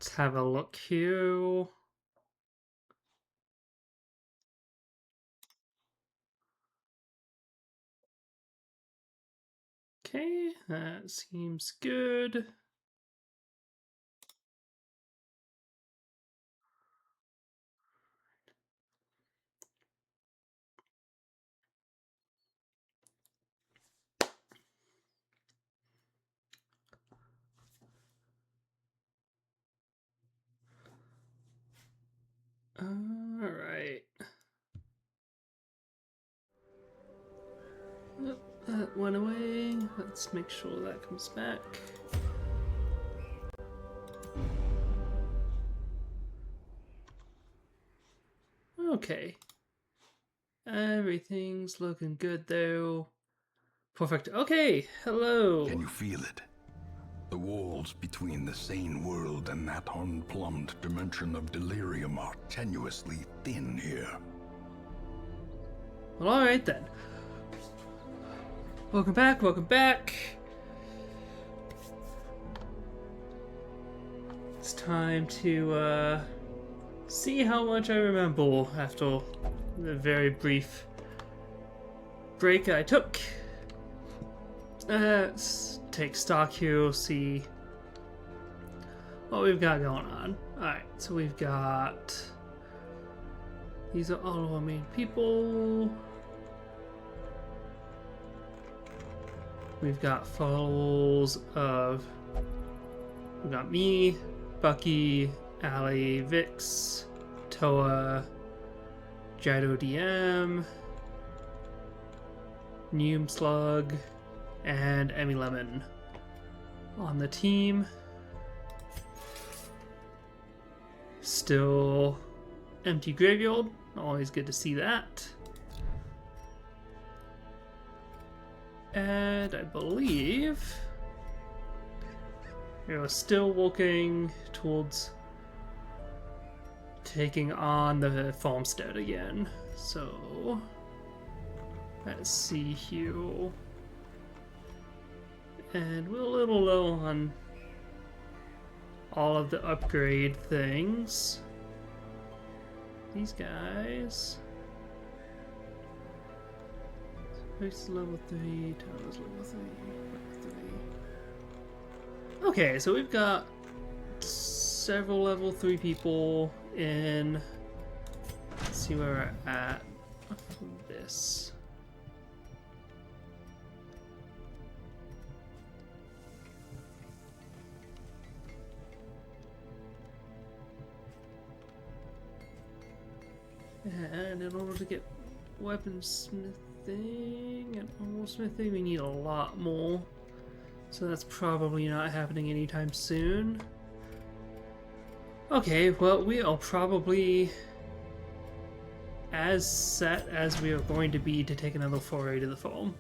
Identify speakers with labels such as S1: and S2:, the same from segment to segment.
S1: Let's have a look here. Okay, that seems good. Alright. Oh, that went away. Let's make sure that comes back. Okay. Everything's looking good though. Perfect. Okay, hello.
S2: Can you feel it? The walls between the sane world and that unplumbed dimension of delirium are tenuously thin here.
S1: Well, alright then. Welcome back, welcome back. It's time to see how much I remember after the very brief break I took. Let's take stock here, see what we've got going on. Alright, so we've got... These are all our main people. We've got followers of... We've got me, Bucky, Allie, Vix, Toa, Gyro DM, Neum Slug, and Emmy Lemon on the team. Still empty graveyard. Always good to see that. And I believe we're still working towards taking on the farmstead again. So let's see here. And we're a little low on all of the upgrade things. These guys. Space level 3, towers level 3, level 3. Okay, so we've got several level 3 people in. Let's see where we're at from this. And in order to get weaponsmithing and armorsmithing, we need a lot more. So that's probably not happening anytime soon. Okay, well, we are probably as set as we are going to be to take another foray to the farm.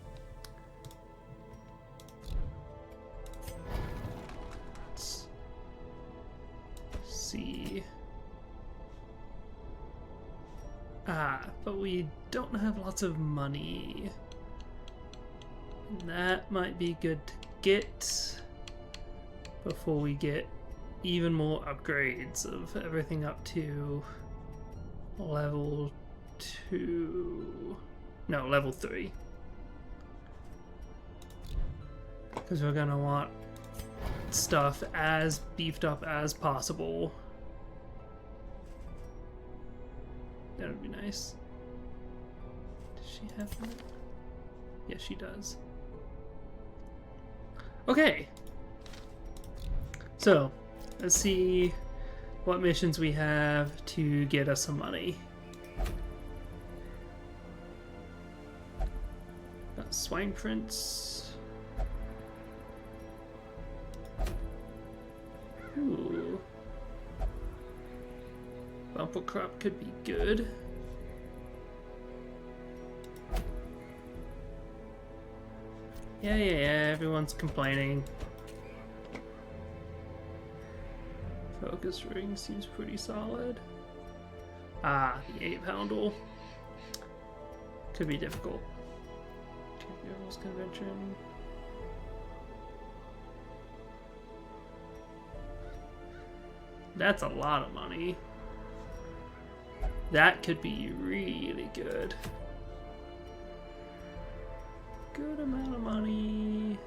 S1: Let's see. But we don't have lots of money. That might be good to get before we get even more upgrades of everything up to level 2. No, level 3. Because we're gonna want stuff as beefed up as possible. That would be nice. Does she have that? Yes, she does. Okay. So, let's see what missions we have to get us some money. Got Swine Prince. Ooh. Bumper crop could be good. Yeah, everyone's complaining. Focus ring seems pretty solid. The 8-pounder. Could be difficult. Two Convention. That's a lot of money. That could be really good. Good amount of money.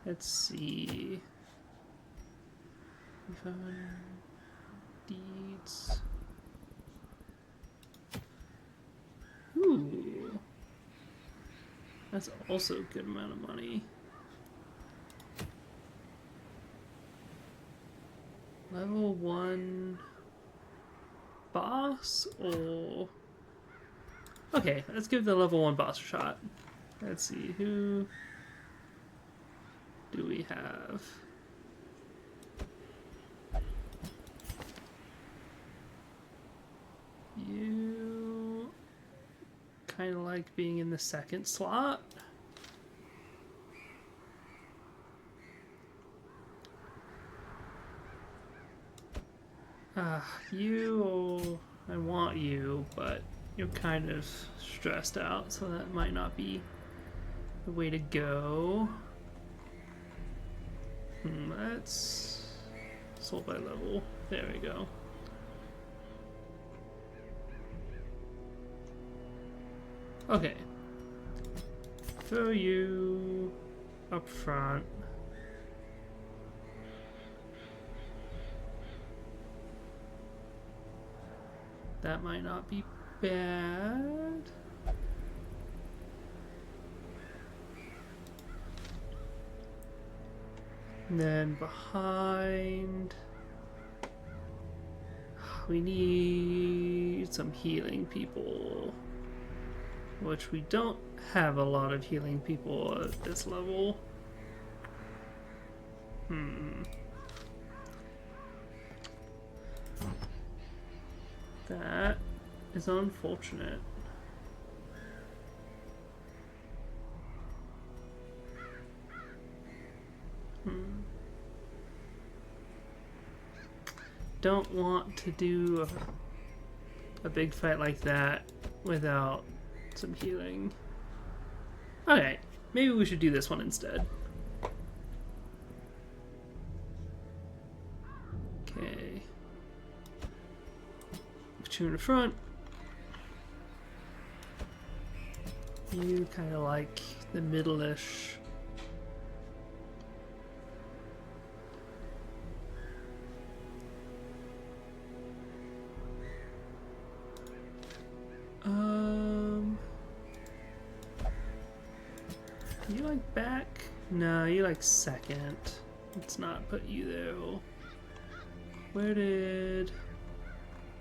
S1: Let's see. Deeds. Ooh. That's also a good amount of money. Level 1 boss or... Okay, let's give the level 1 boss a shot. Let's see, who do we have? You kind of like being in the second slot. You, I want you, but you're kind of stressed out, so that might not be the way to go. Let's sort by level. There we go. Okay. Throw you up front. That might not be bad. And then behind, we need some healing people, which we don't have a lot of healing people at this level. That is unfortunate. Don't want to do a big fight like that without some healing. Okay, maybe we should do this one instead. Okay. Put you in the front. You kind of like the middle-ish. You like back? No, you like second. Let's not put you there. Where did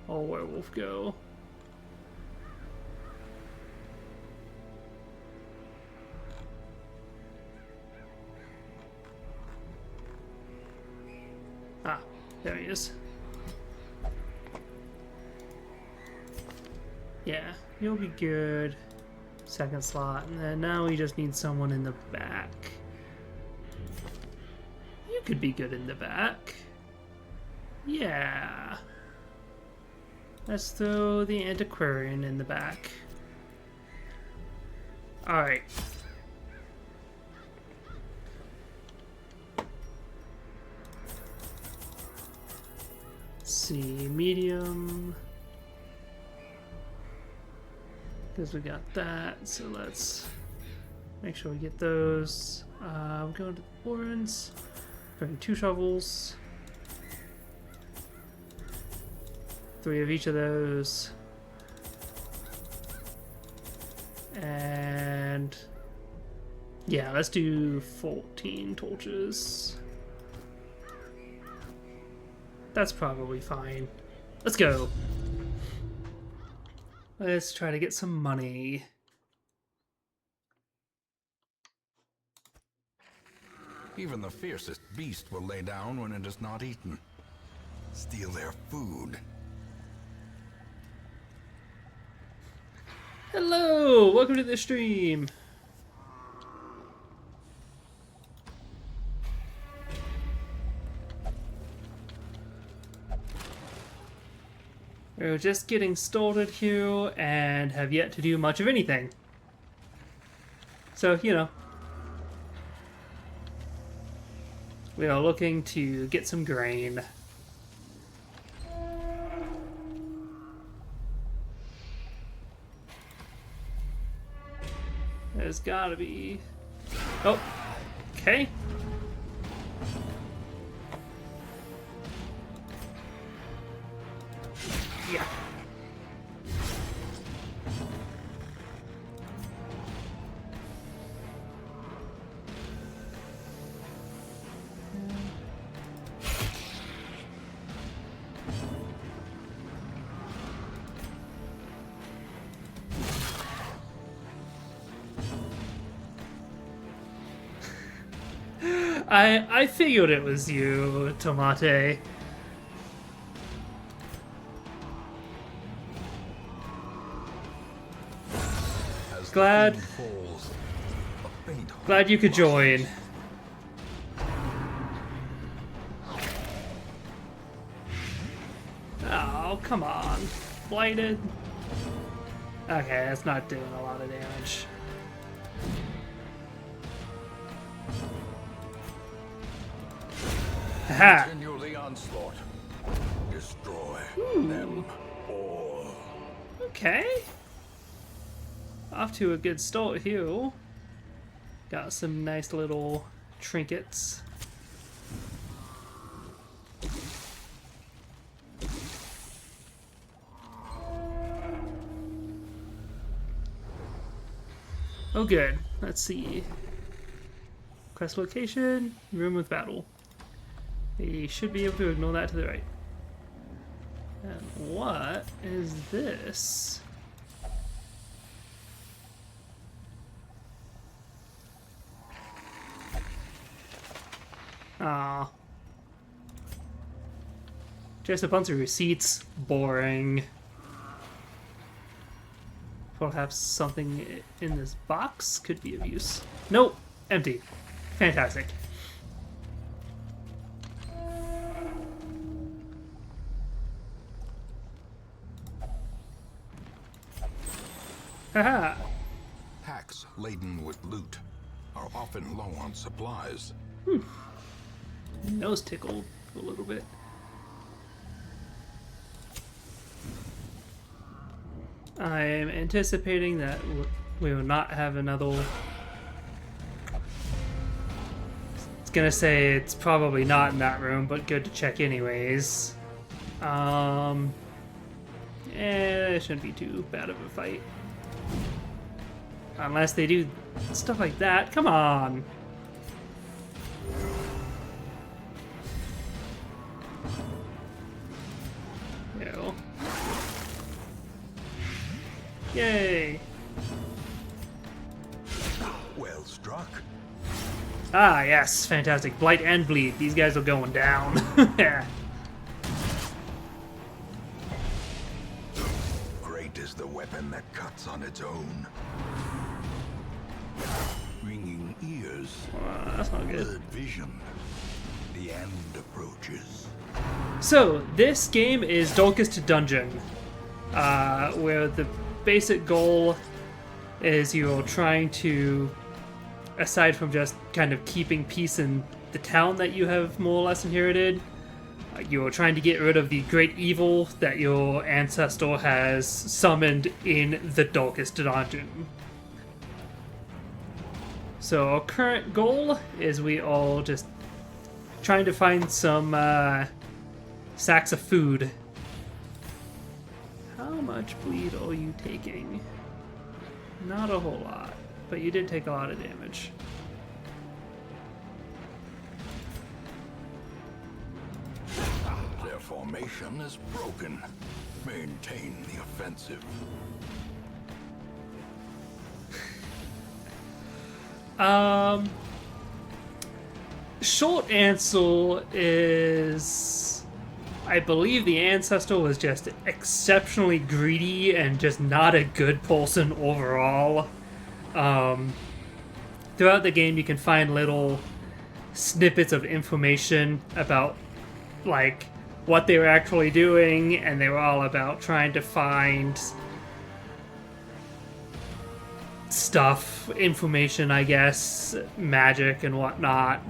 S1: werewolf go? Ah, there he is. Yeah, you'll be good. Second slot, and then now we just need someone in the back. You could be good in the back. Yeah. Let's throw the antiquarian in the back. Alright. Let's see, medium. Because we got that, so let's make sure we get those. We're going to the horns. Bring 2 shovels. 3 of each of those. And yeah, let's do 14 torches. That's probably fine. Let's go. Let's try to get some money.
S2: Even the fiercest beast will lay down when it is not eaten. Steal their food.
S1: Hello! Welcome to the stream! We're just getting started here and have yet to do much of anything. So, you know, We are looking to get some grain. There's gotta be... Oh, okay. Yeah. I figured it was you, Tomate. Glad you could join. Oh, come on. Blighted. Okay, that's not doing a lot of damage. Ha!
S2: Continue the onslaught. Destroy them all.
S1: Okay. Off to a good start here. Got some nice little trinkets. Oh good. Let's see. Quest location, room with battle. We should be able to ignore that to the right. And what is this? Ah, just a bunch of receipts. Boring. Perhaps something in this box could be of use. Nope, empty. Fantastic. Haha.
S2: Packs laden with loot are often low on supplies.
S1: Nose tickled a little bit. I am anticipating that we will not have another... It's gonna say it's probably not in that room, but good to check anyways. It shouldn't be too bad of a fight. Unless they do stuff like that. Come on! Ew. Yay!
S2: Well struck.
S1: Ah, yes, fantastic. Blight and Bleed. These guys are going down. Yeah.
S2: Great is the weapon that cuts on its own. Ringing ears.
S1: That's not good.
S2: Blurred vision. The end approaches.
S1: So, this game is Darkest Dungeon, where the basic goal is you're trying to, aside from just kind of keeping peace in the town that you have more or less inherited, you're trying to get rid of the great evil that your ancestor has summoned in the Darkest Dungeon. So our current goal is we all just trying to find some sacks of food. How much bleed are you taking? Not a whole lot, but you did take a lot of damage.
S2: Their formation is broken. Maintain the offensive.
S1: Short answer is, I believe the ancestor was just exceptionally greedy and just not a good person overall. Throughout the game you can find little snippets of information about like what they were actually doing, and they were all about trying to find stuff, information, I guess, magic and whatnot.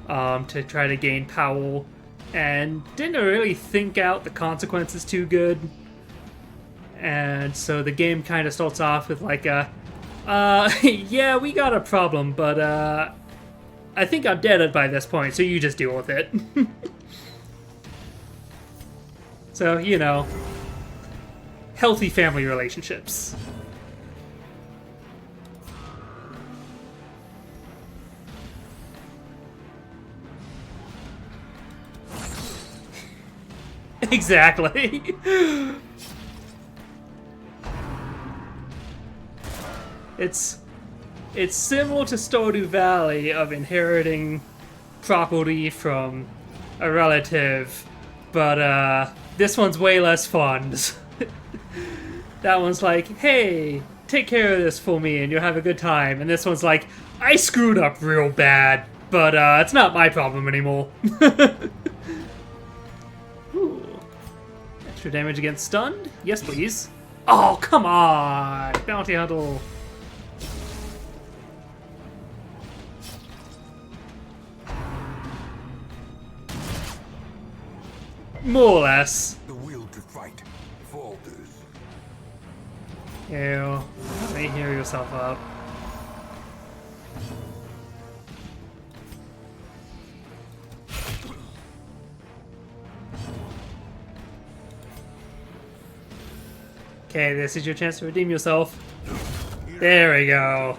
S1: to try to gain Powell, and didn't really think out the consequences too good. And so the game kind of starts off with like a, yeah, we got a problem, but I think I'm dead by this point, so you just deal with it. So, you know, healthy family relationships. Exactly. It's similar to Stardew Valley of inheriting property from a relative, but this one's way less fun. That one's like, hey, take care of this for me and you'll have a good time. And this one's like, I screwed up real bad, but it's not my problem anymore. Ooh. Extra damage against stunned? Yes, please. Oh, come on! Bounty Hunter. More or less.
S2: The will to fight falters.
S1: Ew. Let me heal yourself up. Okay, this is your chance to redeem yourself. There we go.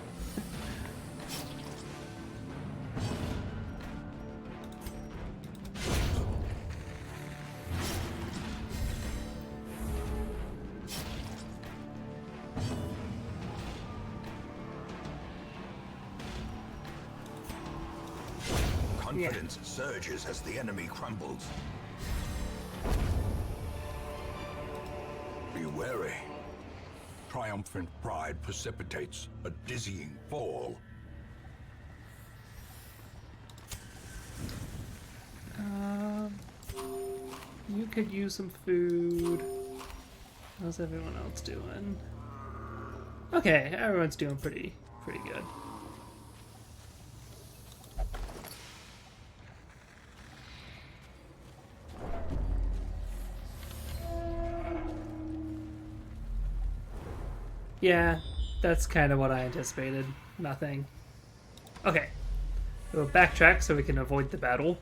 S2: Confidence surges as the enemy crumbles. Be wary. Triumphant pride precipitates a dizzying fall.
S1: You could use some food. How's everyone else doing? Okay, everyone's doing pretty good. Yeah, that's kind of what I anticipated. Nothing. Okay. We'll backtrack so we can avoid the battle.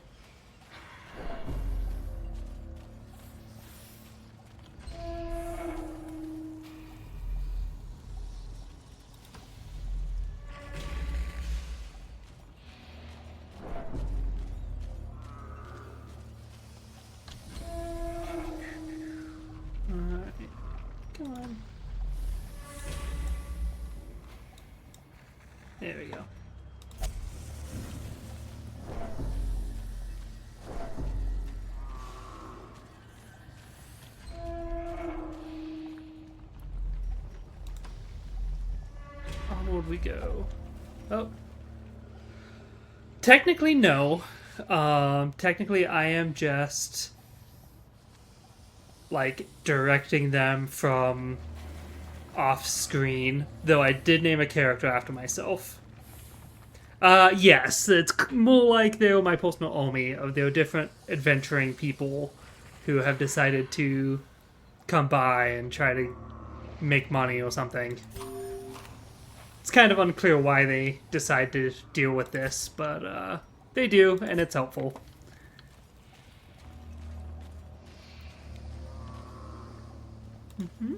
S1: Alright. Come on. There we go. Onward we go. Oh. Technically, no. Technically, I am just like directing them from off screen, though I did name a character after myself. Yes, it's more like they were my personal army of their different adventuring people who have decided to come by and try to make money or something. It's kind of unclear why they decide to deal with this, but they do, and it's helpful. Mm-hmm.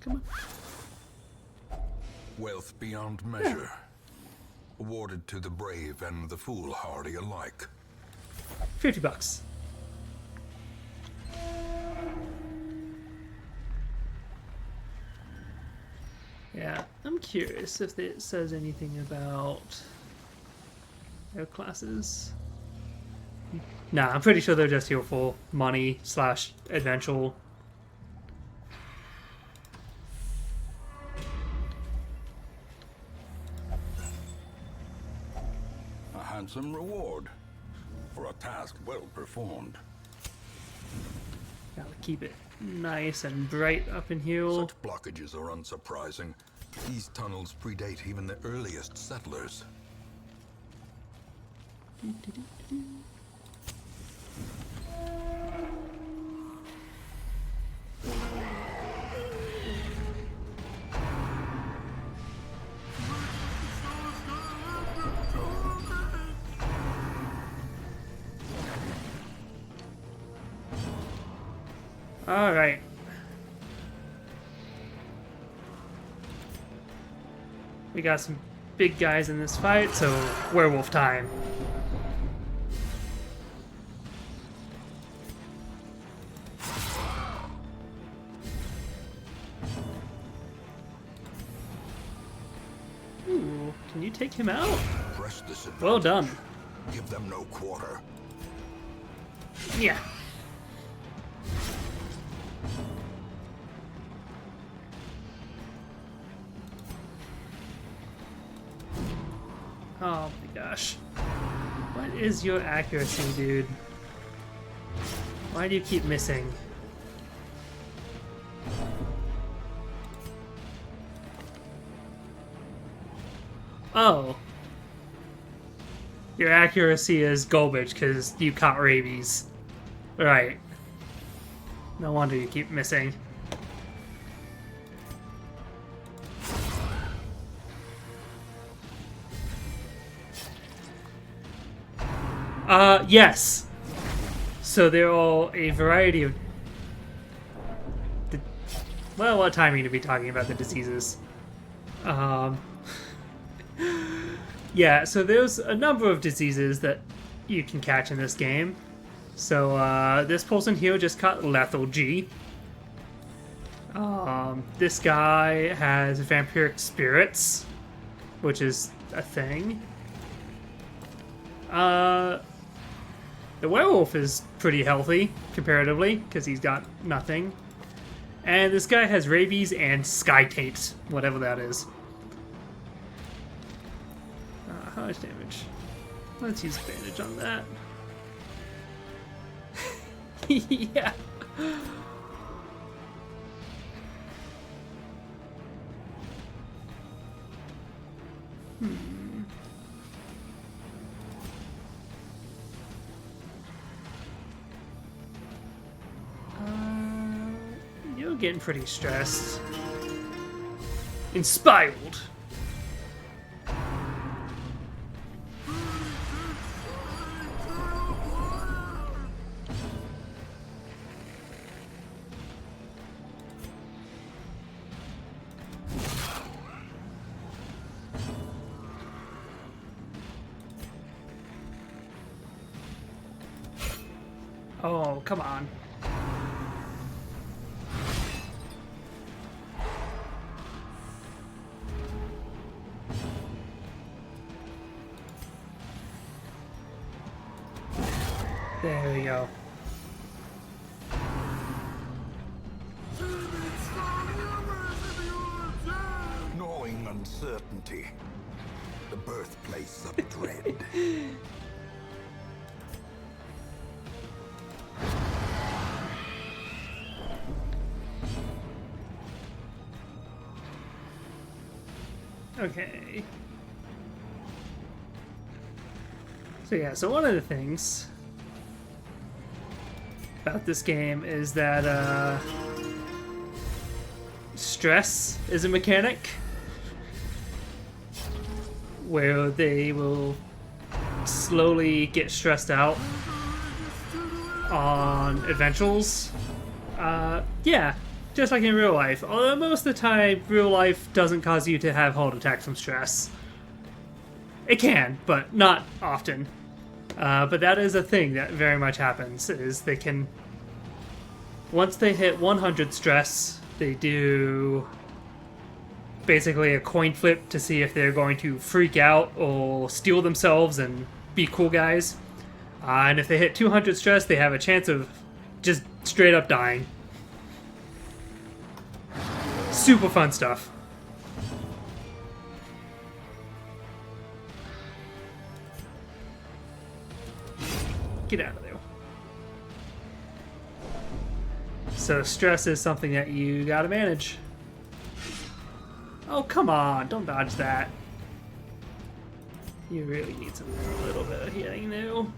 S1: Come on.
S2: Wealth beyond measure. Awarded to the brave and the foolhardy alike.
S1: $50. Yeah, I'm curious if it says anything about their classes. Nah, I'm pretty sure they're just here for money / adventure.
S2: A handsome reward for a task well performed.
S1: Gotta keep it nice and bright up in here.
S2: Such blockages are unsurprising. These tunnels predate even the earliest settlers.
S1: All right. We got some big guys in this fight, so werewolf time. Ooh, can you take him out?
S2: Press this advantage.
S1: Well done.
S2: Give them no quarter.
S1: Yeah. Oh my gosh. What is your accuracy, dude? Why do you keep missing? Oh. Your accuracy is garbage because you caught rabies. Right. No wonder you keep missing. Yes. So there are a variety of... Well, what timing to be talking about the diseases? Yeah, so there's a number of diseases that you can catch in this game. So, this person here just caught lethargy. This guy has vampiric spirits, which is a thing. The werewolf is pretty healthy, comparatively, because he's got nothing. And this guy has rabies and sky taint, whatever that is. How much damage? Let's use bandage on that. Yeah. You're getting pretty stressed. Inspired. Oh, come on. There we go.
S2: Gnawing uncertainty. The birthplace of dread.
S1: Okay. So yeah, so one of the things about this game is that stress is a mechanic where they will slowly get stressed out on adventures. Yeah, just like in real life. Although most of the time, real life doesn't cause you to have heart attacks from stress. It can, but not often. But that is a thing that very much happens, is they can... Once they hit 100 stress, they do basically a coin flip to see if they're going to freak out or steal themselves and be cool guys. And if they hit 200 stress, they have a chance of just straight up dying. Super fun stuff. Get out of there. So stress is something that you gotta manage. Oh, come on. Don't dodge that. You really need a little bit of healing now.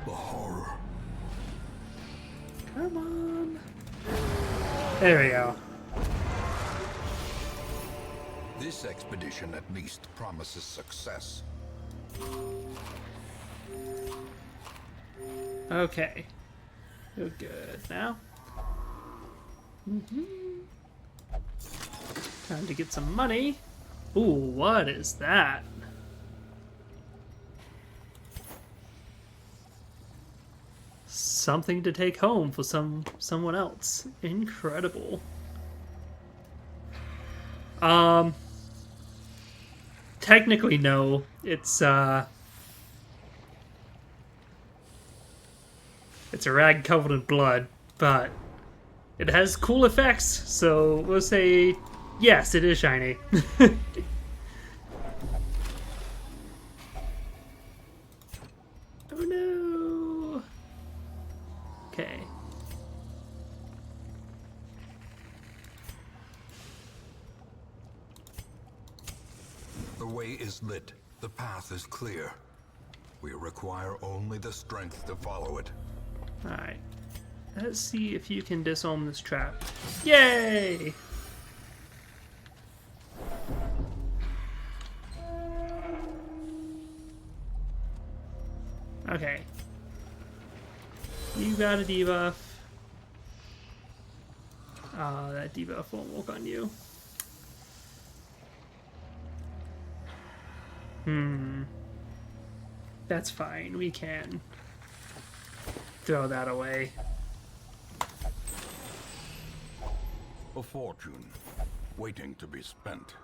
S2: The horror.
S1: Come on. There we go.
S2: This expedition at least promises success.
S1: Okay. You're good now. Time to get some money. Ooh, what is that? Something to take home for someone else. Incredible. Technically no. It's a rag covered in blood, but it has cool effects, so we'll say yes, it is shiny. Oh no. Okay.
S2: The way is lit. The path is clear. We require only the strength to follow it.
S1: Alright. Let's see if you can disarm this trap. Yay! Okay. You got a debuff. That debuff won't work on you. That's fine. We can throw that away.
S2: A fortune, waiting to be spent.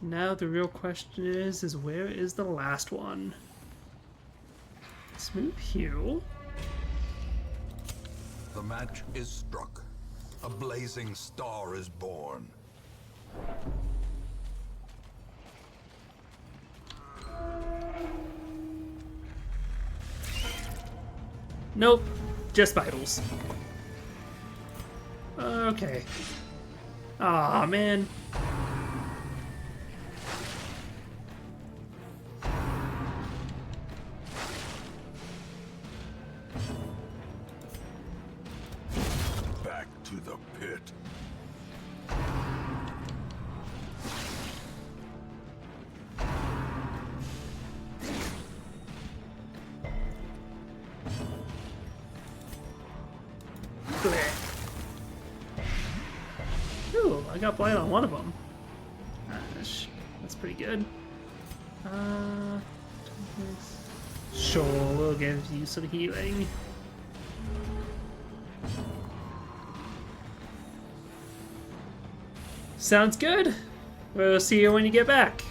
S1: Now the real question is where is the last one? Smooth heal.
S2: The match is struck. A blazing star is born.
S1: Nope, just vitals. Okay. Aw, man.
S2: Back to the pit.
S1: Ooh, I got blind on one of them. That's pretty good. Sure, we'll give you some healing. Sounds good. We'll see you when you get back.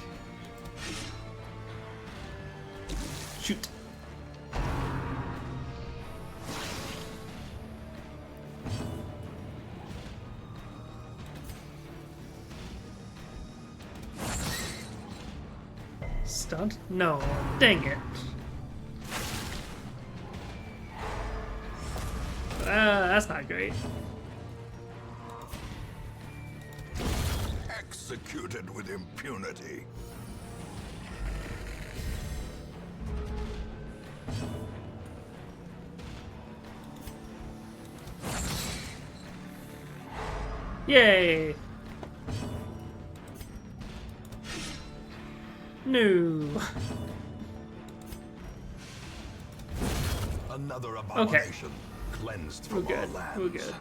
S1: Shoot. Stunt? No. Dang it. That's not great.
S2: Executed with impunity.
S1: Yay! No.
S2: Another abomination cleansed from
S1: We're
S2: our
S1: good.
S2: lands.
S1: We're good.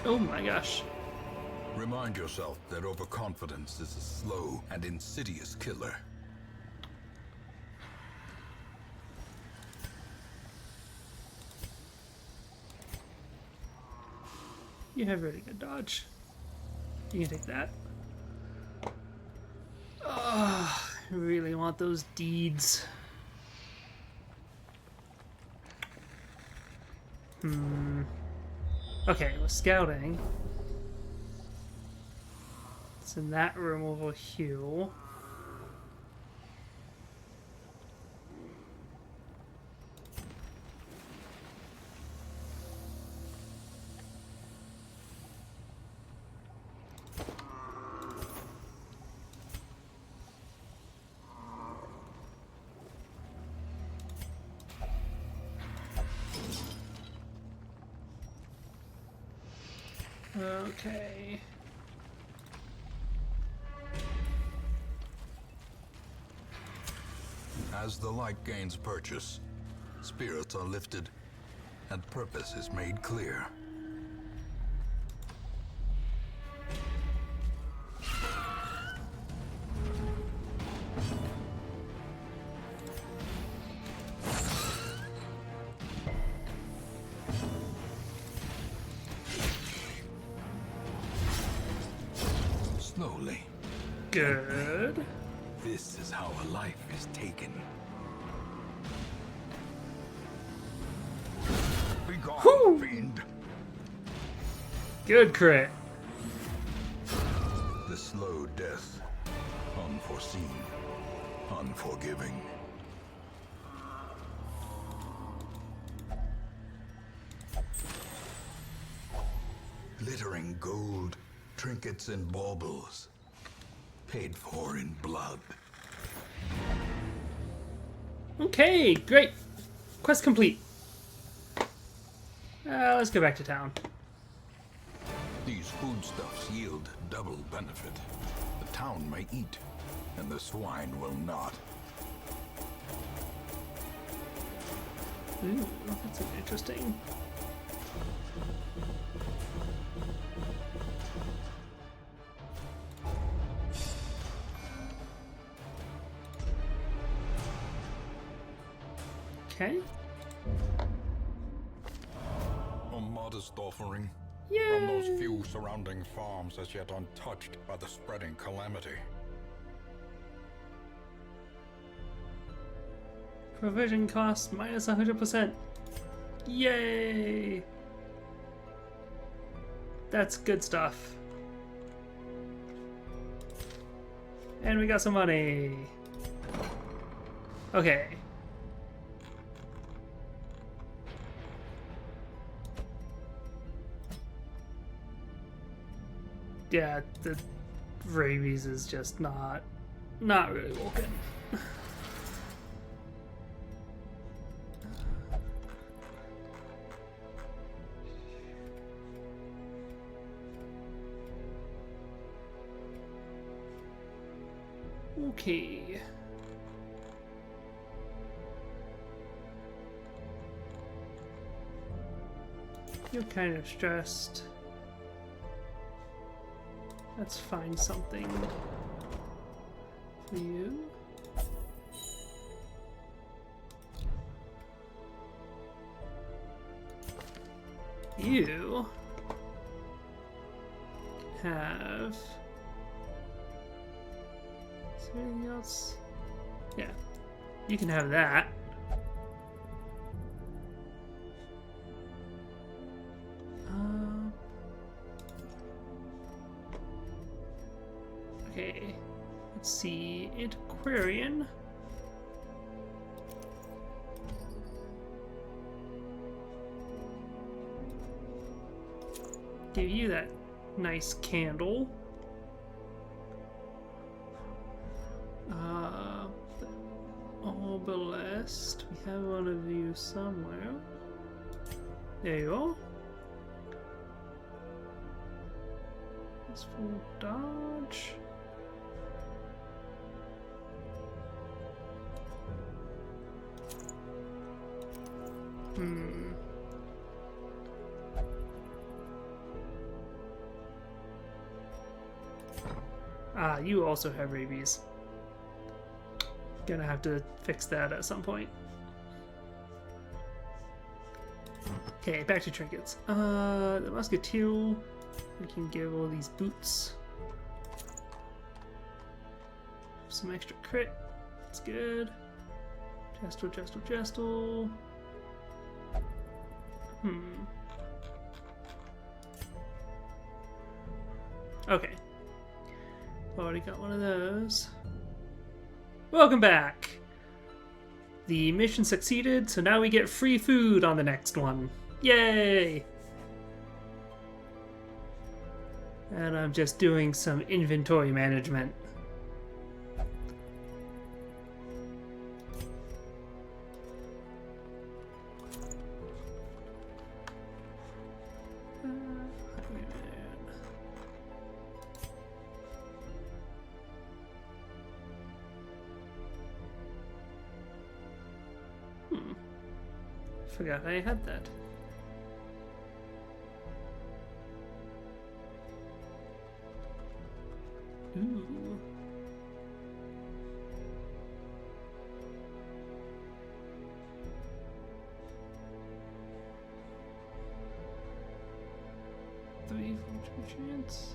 S1: Oh my gosh.
S2: Remind yourself that overconfidence is a slow and insidious killer.
S1: You have really good dodge. You can take that. Really want those deeds. Okay, we're scouting. It's in that room over here. Okay.
S2: As the light gains purchase, spirits are lifted, and purpose is made clear. Slowly.
S1: Good.
S2: This is how a life is taken. Be gone,
S1: Whew.
S2: fiend.
S1: Good crit.
S2: The slow death. Unforeseen. Unforgiving. Glittering gold, trinkets and baubles. Paid for in blood.
S1: Okay, great. Quest complete. Let's go back to town.
S2: These foodstuffs yield double benefit. The town may eat, and the swine will not.
S1: Ooh, that's interesting. Okay.
S2: A modest offering
S1: Yay!
S2: from those few surrounding farms as yet untouched by the spreading calamity.
S1: Provision cost minus 100%. Yay! That's good stuff. And we got some money. Okay. Yeah, the rabies is just not really working. Okay. You're kind of stressed. Let's find something for you. You have... Is there anything else? Yeah, you can have that. Okay, let's see, antiquarian. Give you that nice candle. Obelisk. We have one of you somewhere. There you are. That's full dodge. Ah, you also have rabies. Gonna have to fix that at some point. Okay, back to trinkets. The musketeer. We can give all these boots some extra crit. That's good. Gestal. Okay. Already got one of those. Welcome back! The mission succeeded, so now we get free food on the next one. Yay! And I'm just doing some inventory management. Forgot I had that. Ooh. Three fortune chance.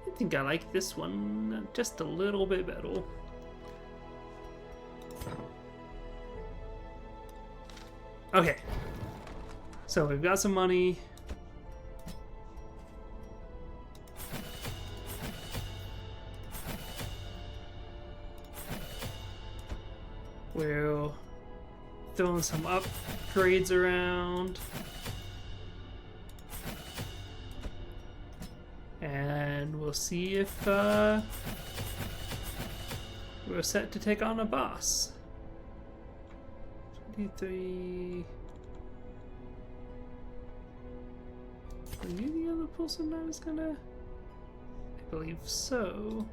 S1: I think I like this one just a little bit better. Okay, so we've got some money. We're throwing some upgrades around. And we'll see if we're set to take on a boss. 23. Are you the other person I was gonna? I believe so.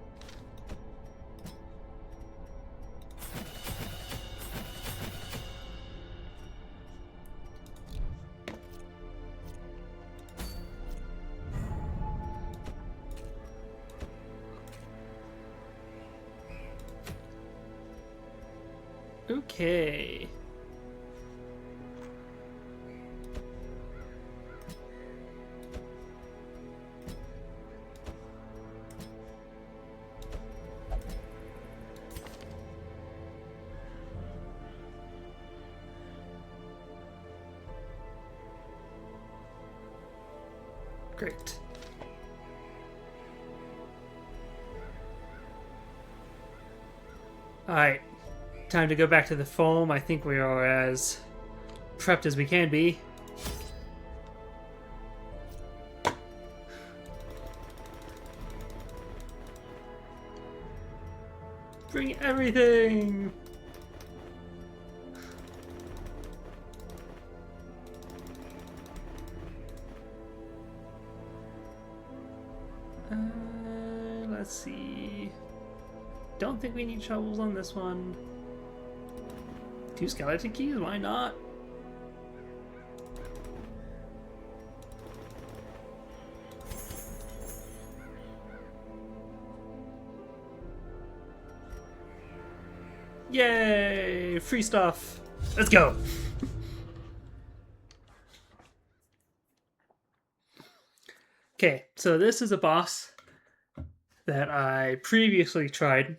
S1: Okay. Great. Alright. Time to go back to the foam. I think we are as prepped as we can be. Bring everything! Let's see. Don't think we need shovels on this one. 2 skeleton keys? Why not? Yay! Free stuff! Let's go! Okay, so this is a boss that I previously tried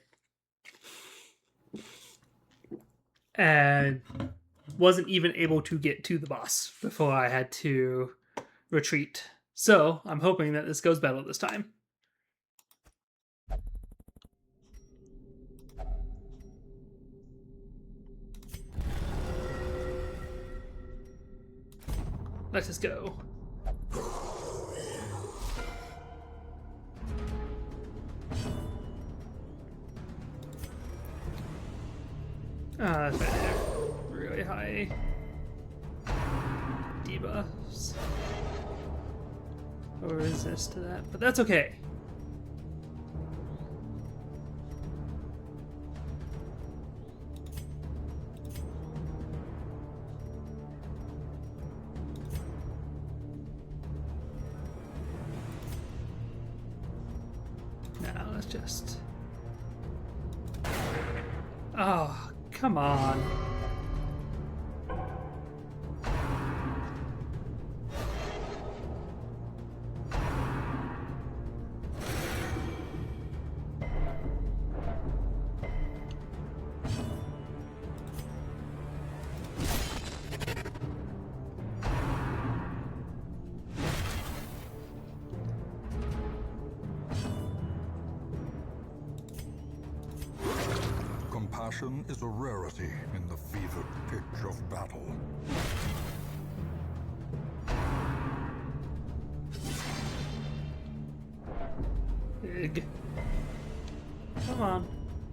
S1: and wasn't even able to get to the boss before I had to retreat. So I'm hoping that this goes better this time. Let us go. That's right there. Really high debuffs. Or resist to that, but that's okay. Now let's just... Oh, come on.
S2: passion is a rarity in the fevered pitch of battle.
S1: Big. Come on.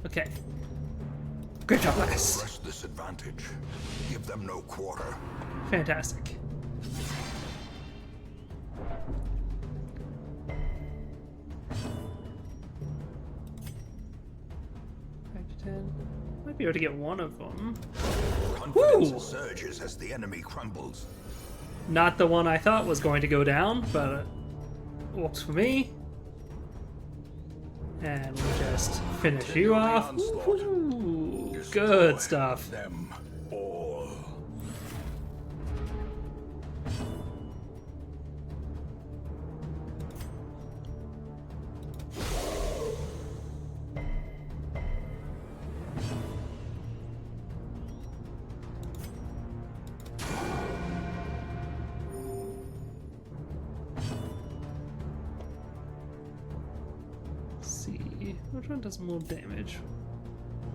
S1: Okay. Great job, last.
S2: Press this advantage. Give them no quarter.
S1: Fantastic. Might be able to get one of them.
S2: Confidence surges as the enemy crumbles.
S1: Not the one I thought was going to go down, but it works for me. And we'll just finish you off. Woo-hoo. Good stuff.
S2: Them all.
S1: See, which one does more damage?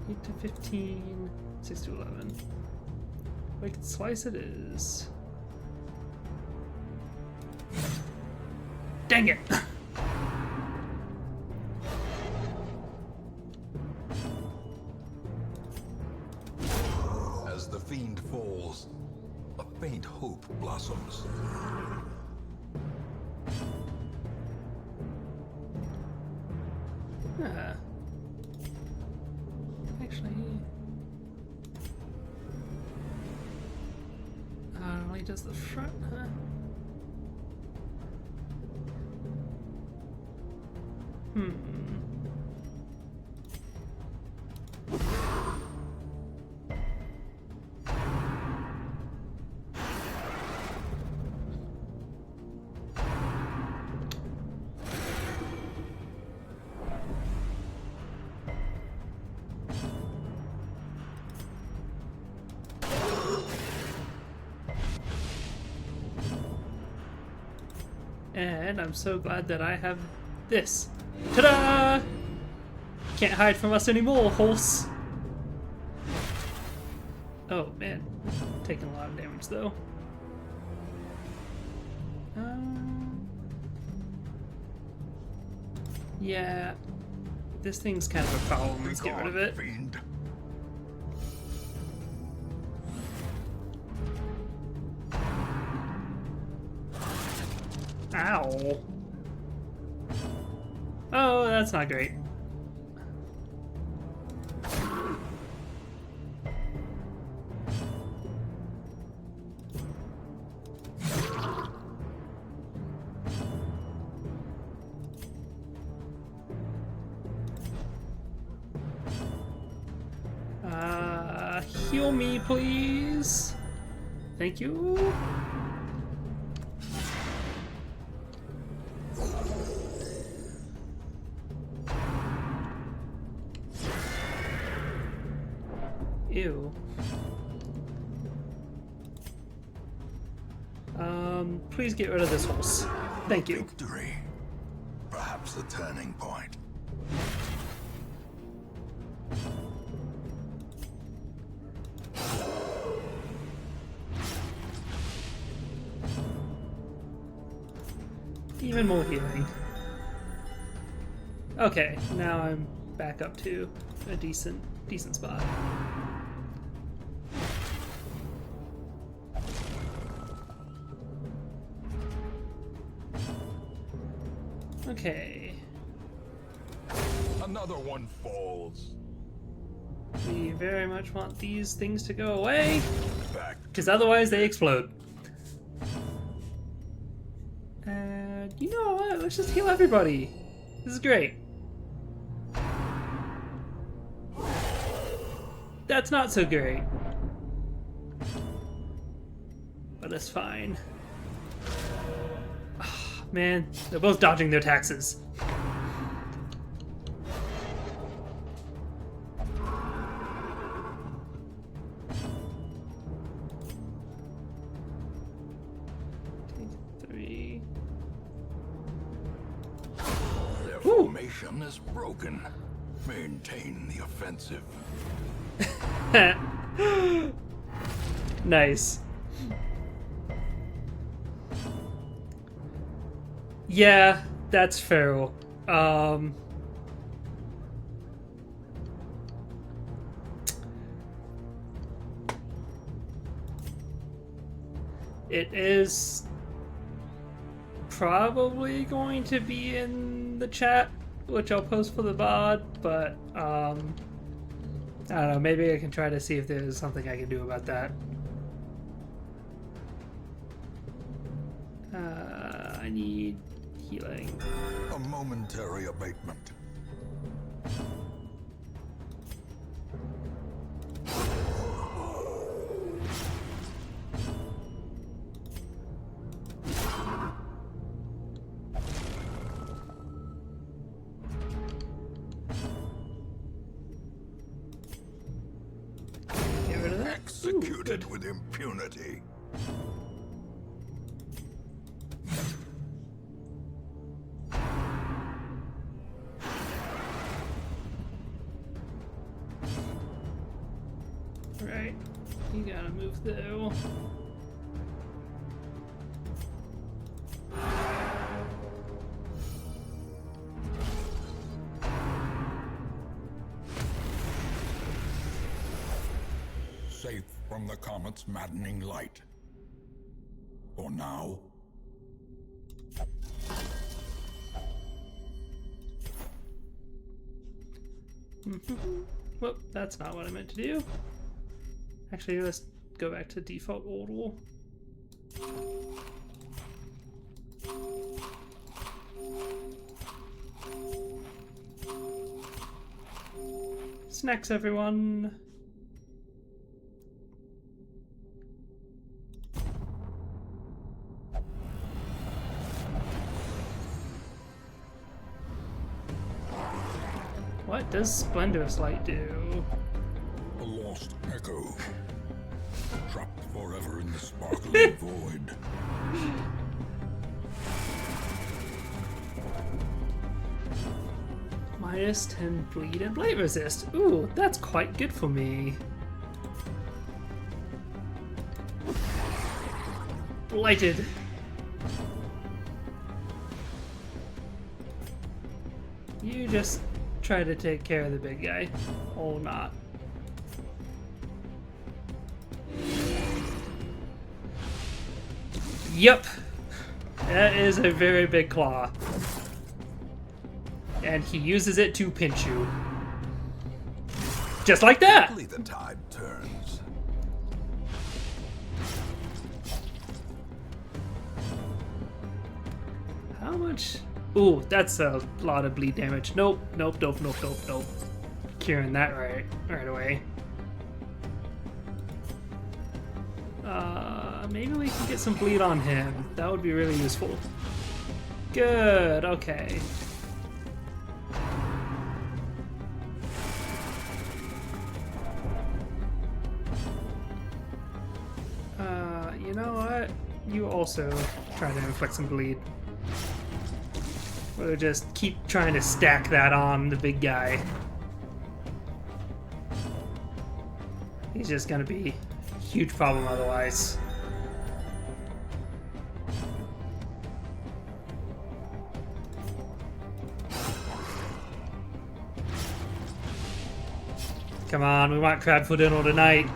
S1: 8 to 15, 6 to 11. Wicked Slice it is. Dang it!
S2: As the fiend falls, a faint hope blossoms.
S1: Ah. Actually, only does the front, huh? And I'm so glad that I have this. Ta-da! Can't hide from us anymore, horse. Oh man, taking a lot of damage though. Yeah, this thing's kind of a problem. Let's get rid of it.
S2: Fiend.
S1: Ow. Oh, that's not great. Heal me, please. Thank you. Ew. Please get rid of this horse. Thank you.
S2: Victory. Perhaps the turning point.
S1: Even more healing. Okay, now I'm back up to a decent spot. Okay.
S2: Another one falls.
S1: We very much want these things to go away,
S2: Back.
S1: because otherwise they explode. And you know what? Let's just heal everybody. This is great. That's not so great. But it's fine. Ah, man, they're both dodging their taxes.
S2: Their formation is broken. Maintain the offensive.
S1: Nice. Yeah, that's fair. Um, it is probably going to be in the chat, which I'll post for the VOD, but I don't know, maybe I can try to see if there's something I can do about that. I need healing.
S2: A momentary abatement.
S1: Get rid of that.
S2: Executed with impunity.
S1: Right. You gotta move though.
S2: Safe from the comet's maddening light. For now.
S1: Well, that's not what I meant to do. Actually, let's go back to default order. Snacks, everyone. What does Splendorous Light do?
S2: A lost echo. Trapped forever in the sparkling void.
S1: Minus 10 bleed and blade resist. Ooh, that's quite good for me. Blighted. You just try to take care of the big guy. Or not. Yep. That is a very big claw. And he uses it to pinch you. Just like that!
S2: Quickly the tide turns.
S1: How much? Ooh, that's a lot of bleed damage. Nope, nope, nope, nope, nope, nope. Curing that right away. Maybe we can get some bleed on him. That would be really useful. Good, okay. You know what? You also try to inflict some bleed. We'll just keep trying to stack that on the big guy. He's just gonna be a huge problem otherwise. Come on, we want crab for dinner tonight.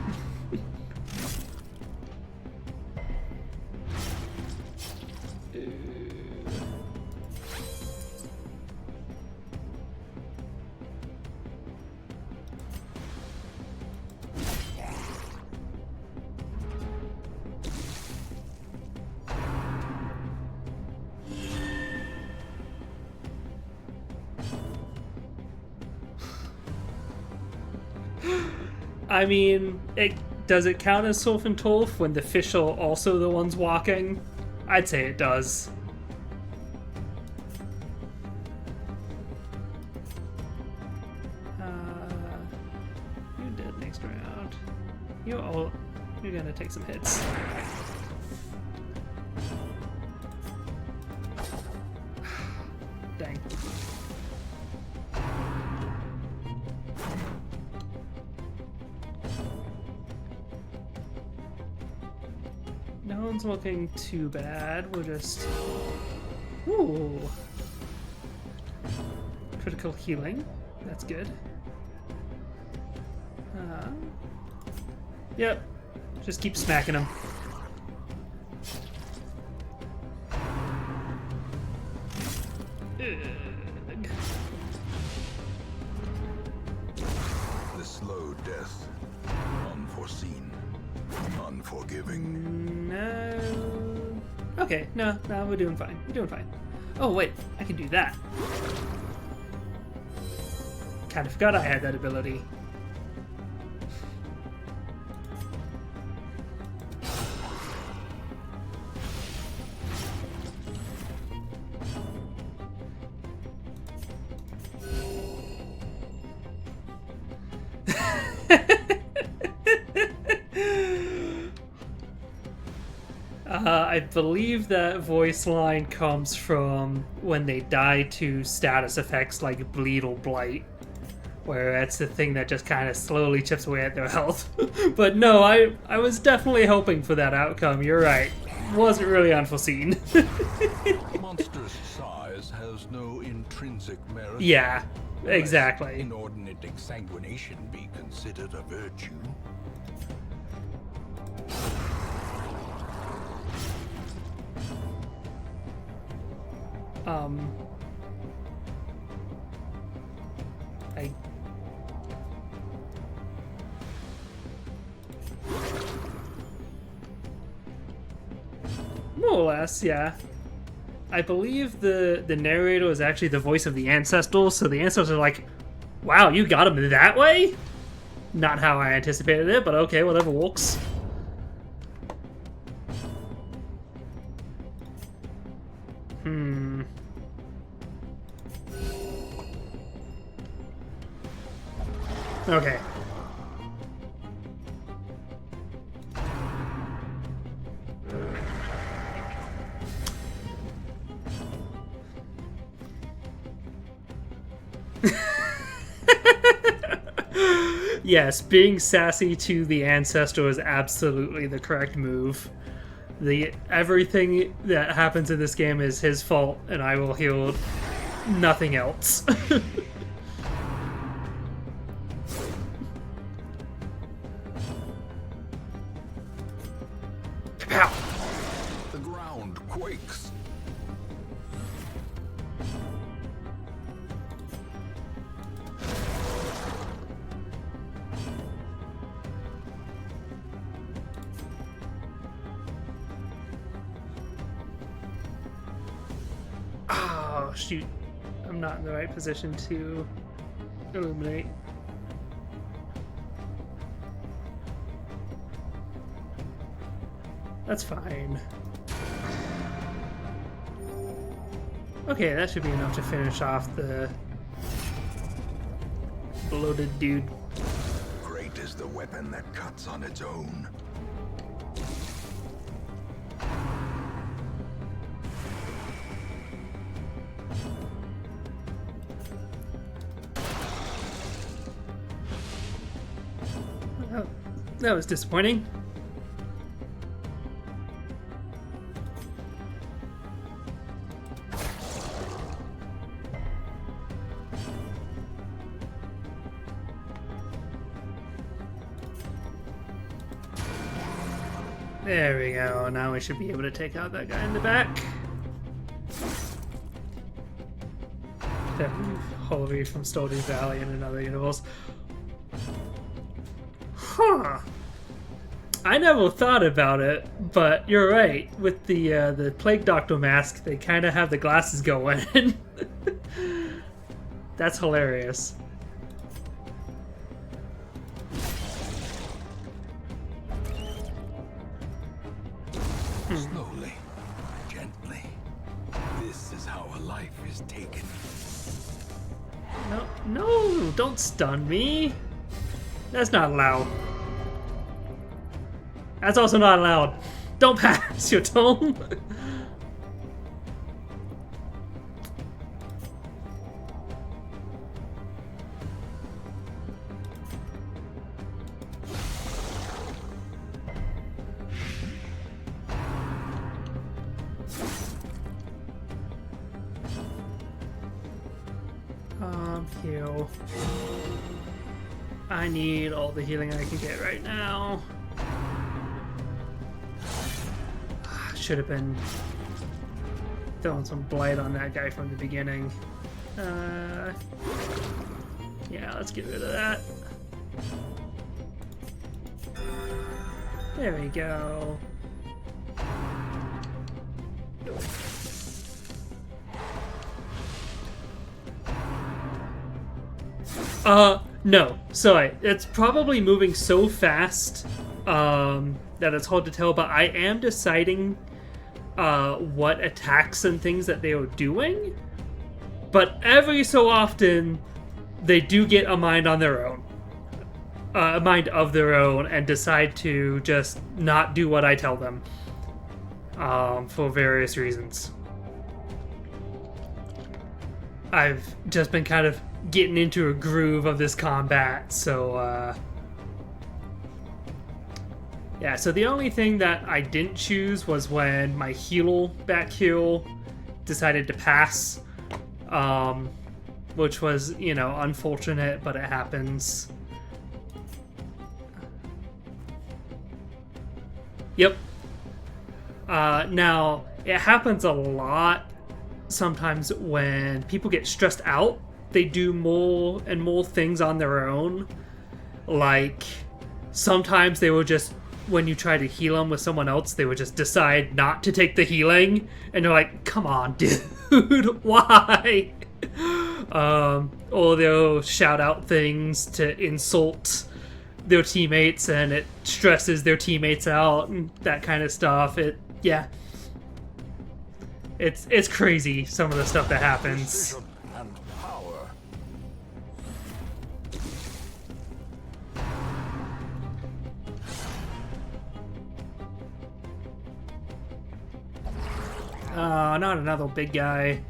S1: I mean, does it count as Surf and Turf when the fish are also the ones walking? I'd say it does. You dead next round. You're gonna take some hits. Dang. one's looking too bad. We'll just... Ooh. Critical healing. That's good. Yep. Just keep smacking him. Ugh.
S2: The slow death. Unforeseen. Unforgiving.
S1: No. Okay, no, we're doing fine. We're doing fine. Oh, wait, I can do that. Kind of forgot I had that ability. I believe that voice line comes from when they die to status effects like Bleed or Blight, where that's the thing that just kind of slowly chips away at their health. But no, I was definitely hoping for that outcome. You're right. Wasn't really unforeseen.
S2: Monstrous size has no intrinsic merit.
S1: Yeah, exactly.
S2: Inordinate exsanguination be considered a virtue.
S1: I... More or less, yeah. I believe the narrator is actually the voice of the ancestors, so the ancestors are like, wow, you got him that way? Not how I anticipated it, but okay, whatever works. Okay. Yes, being sassy to the ancestor is absolutely the correct move. Everything that happens in this game is his fault, and I will heal nothing else. Pow!
S2: The ground quakes.
S1: Oh, shoot. I'm not in the right position to illuminate. That's fine. Okay, that should be enough to finish off the bloated dude.
S2: Great is the weapon that cuts on its own.
S1: Oh, that was disappointing. There we go. Now we should be able to take out that guy in the back. Holly from Stardew Valley in another universe. Huh. I never thought about it, but you're right. With the Plague Doctor mask, they kind of have the glasses going. That's hilarious.
S2: Slowly, gently. This is how a life is taken.
S1: No, don't stun me. That's not allowed. That's also not allowed. Don't pass your tome. you. I need all the healing I can get right now. Should have been throwing some blight on that guy from the beginning. Yeah, let's get rid of that. There we go. No. Sorry. It's probably moving so fast that it's hard to tell, but I am deciding what attacks and things that they are doing. But every so often, they do get a mind on their own. A mind of their own and decide to just not do what I tell them. For various reasons. I've just been kind of getting into a groove of this combat, so yeah, so the only thing that I didn't choose was when my back heal decided to pass, which was, you know, unfortunate, but it happens. Yep. Now, it happens a lot sometimes when people get stressed out. They do more and more things on their own. Like, sometimes they will just, when you try to heal them with someone else, they would just decide not to take the healing. And they're like, come on, dude, why? Or they'll shout out things to insult their teammates, and it stresses their teammates out, and that kind of stuff. Yeah. It's crazy, some of the stuff that happens. Not another big guy.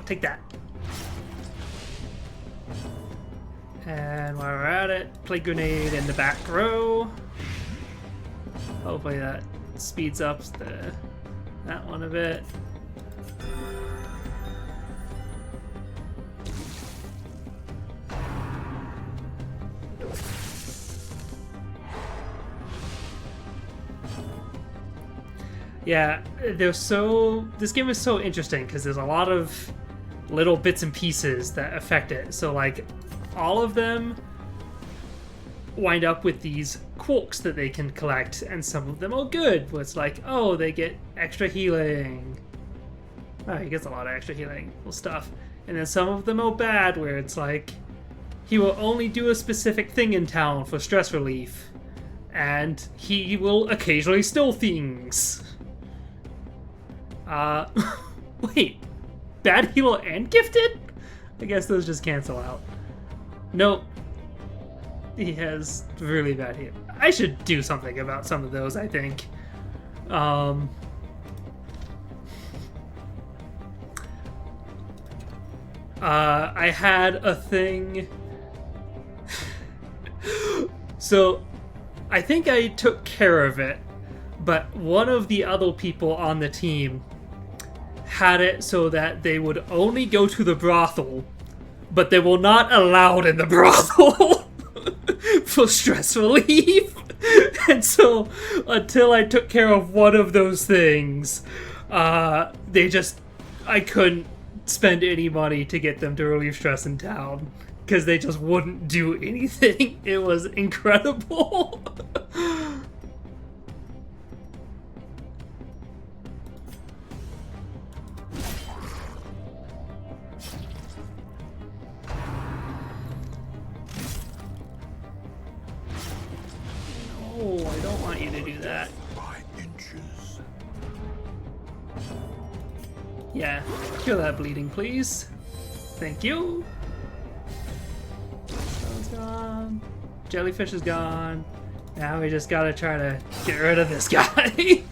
S1: Take that. And while we're at it, play grenade in the back row. Hopefully that speeds up that one a bit. Yeah, this game is so interesting because there's a lot of little bits and pieces that affect it. So like, all of them wind up with these quarks that they can collect, and some of them are good, where it's like, oh, they get extra healing. Oh, he gets a lot of extra healing stuff. And then some of them are bad, where it's like, he will only do a specific thing in town for stress relief, and he will occasionally steal things. Wait, bad heal and gifted? I guess those just cancel out. Nope. He has really bad heal. I should do something about some of those, I think. I had a thing. So, I think I took care of it, but one of the other people on the team had it so that they would only go to the brothel, but they were not allowed in the brothel for stress relief. And so, until I took care of one of those things, I couldn't spend any money to get them to relieve stress in town, because they just wouldn't do anything. It was incredible. No, I don't want you to do that.
S2: By inches.
S1: Yeah, kill that bleeding, please. Thank you. Stone's gone. Jellyfish is gone. Now we just gotta try to get rid of this guy.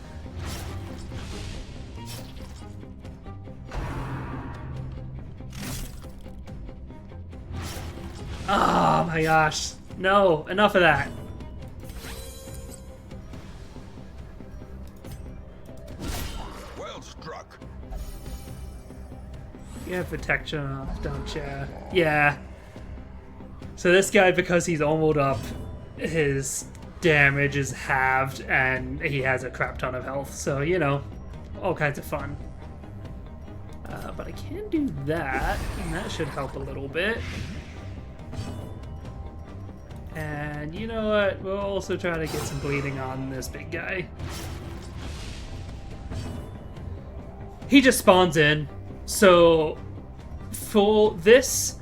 S1: Oh my gosh. No, enough of that. You have protection up, don't you? Yeah. So this guy, because he's almost up, his damage is halved, and he has a crap ton of health. So, you know, all kinds of fun. But I can do that, and that should help a little bit. And you know what? We'll also try to get some bleeding on this big guy. He just spawns in. So for this,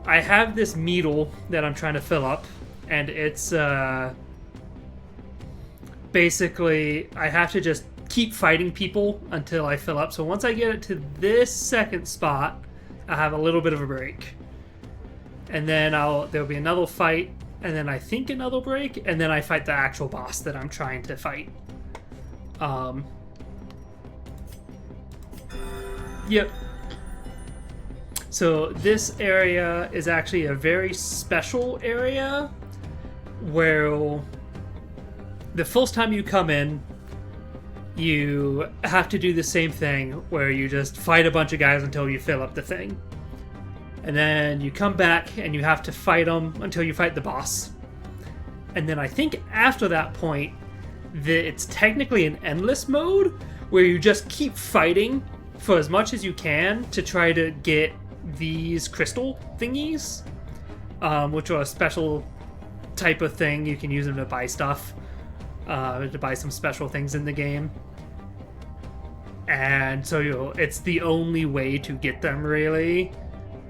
S1: I have this needle that I'm trying to fill up, and it's basically I have to just keep fighting people until I fill up. So once I get it to this second spot, I have a little bit of a break, and then there'll be another fight, and then I think another break, and then I fight the actual boss that I'm trying to fight. Yep. So this area is actually a very special area where the first time you come in, you have to do the same thing where you just fight a bunch of guys until you fill up the thing. And then you come back and you have to fight them until you fight the boss. And then I think after that point, it's technically an endless mode where you just keep fighting for as much as you can to try to get these crystal thingies, which are a special type of thing. You can use them to buy stuff, to buy some special things in the game. And so it's the only way to get them, really.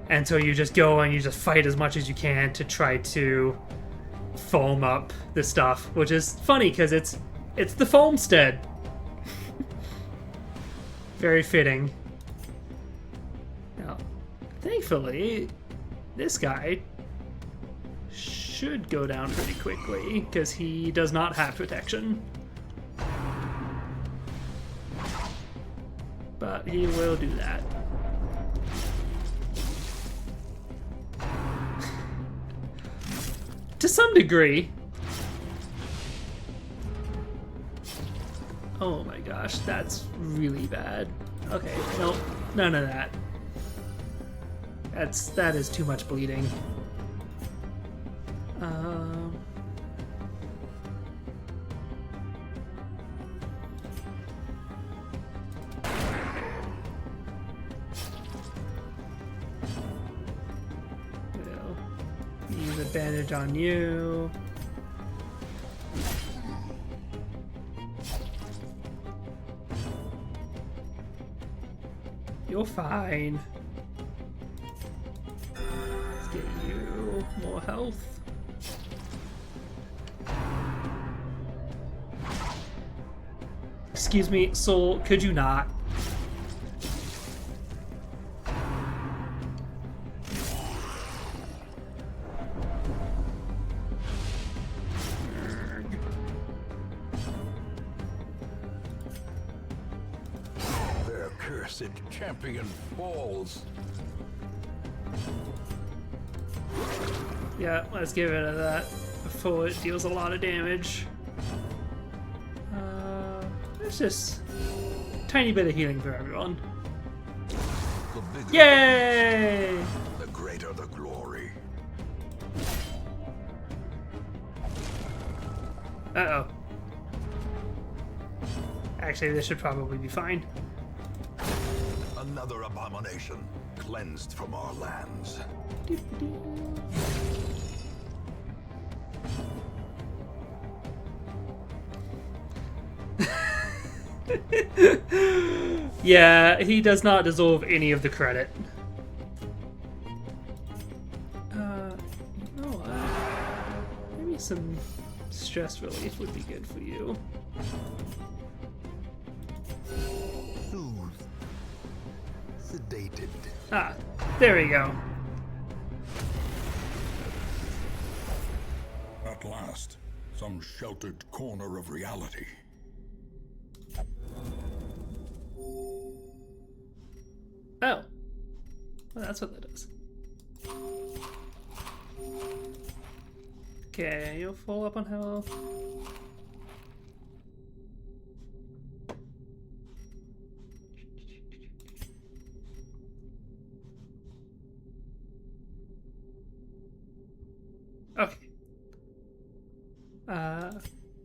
S1: And so you just go and you just fight as much as you can to try to foam up the stuff, which is funny because it's the Foamstead. Very fitting. Now, thankfully, this guy should go down pretty quickly because he does not have protection. But he will do that. To some degree. Oh my gosh, that's really bad. Okay, nope, none of that. That is too much bleeding. We'll use a bandage on you. You're fine. Let's get you more health. Excuse me, soul, could you not?
S2: Champion falls.
S1: Yeah, let's get rid of that before it deals a lot of damage. It's just a tiny bit of healing for everyone. Yay!
S2: The greater the glory.
S1: Uh-oh. Actually, this should probably be fine.
S2: Another abomination cleansed from our lands.
S1: Yeah, he does not deserve any of the credit. You know what? Maybe some stress relief would be good for you.
S2: Soothed. Sedated.
S1: Ah, there we go.
S2: At last, some sheltered corner of reality.
S1: Oh. Well, that's what that is. Okay, you'll fall up on health.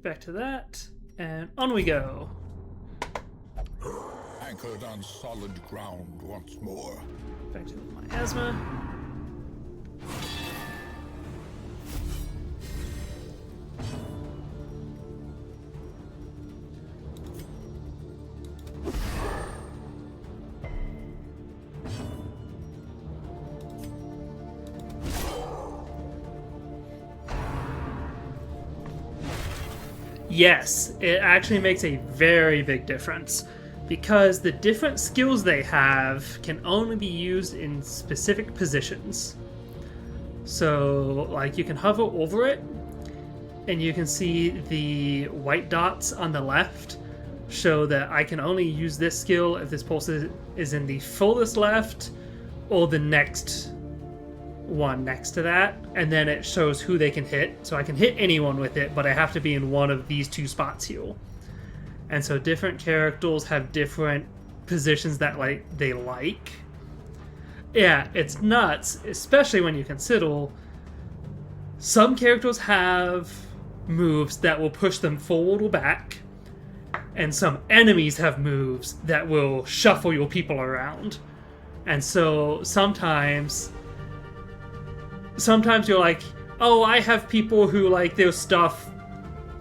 S1: Back to that, and on we go.
S2: Anchored on solid ground once more.
S1: Back to the miasma. Yes, it actually makes a very big difference, because the different skills they have can only be used in specific positions. So, like, you can hover over it, and you can see the white dots on the left show that I can only use this skill if this pulse is in the furthest left or the next one next to that, and then it shows who they can hit. So I can hit anyone with it, but I have to be in one of these two spots here. And so different characters have different positions that they like. Yeah, it's nuts, especially when you consider some characters have moves that will push them forward or back, and some enemies have moves that will shuffle your people around. And so sometimes you're like, oh, I have people who, like, their stuff,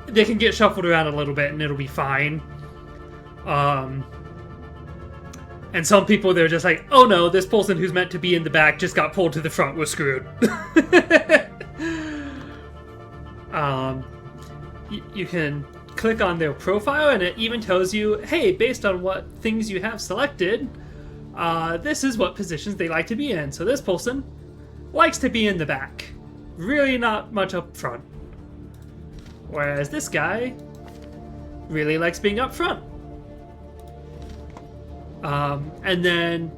S1: they can get shuffled around a little bit and it'll be fine. And some people, they're just like, oh no, this person who's meant to be in the back just got pulled to the front, we're screwed. You can click on their profile and it even tells you, hey, based on what things you have selected, this is what positions they like to be in. So this person likes to be in the back, really not much up front. Whereas this guy really likes being up front. And then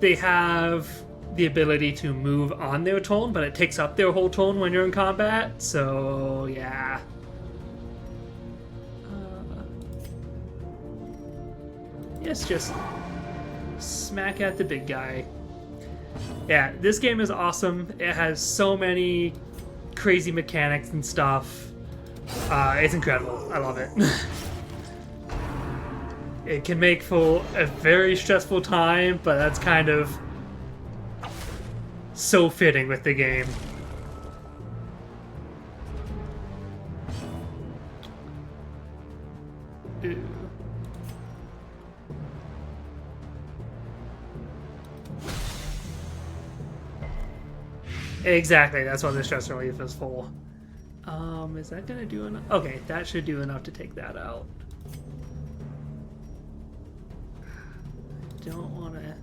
S1: they have the ability to move on their turn, but it takes up their whole turn when you're in combat, so yeah. Yes, just smack at the big guy. Yeah, this game is awesome. It has so many crazy mechanics and stuff. It's incredible. I love it. It can make for a very stressful time, but that's kind of so fitting with the game. Ooh. Exactly, that's what the stress relief is for. Is that gonna do enough? Okay, that should do enough to take that out. I don't wanna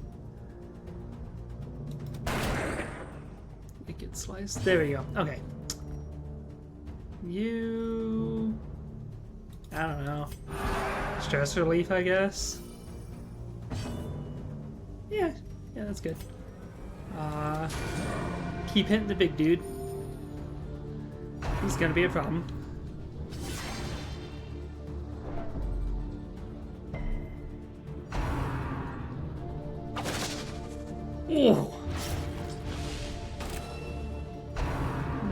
S1: make it slice. There we go. Okay. You... I don't know. Stress relief, I guess? Yeah, that's good. Keep hitting the big dude. He's gonna be a problem. Ooh.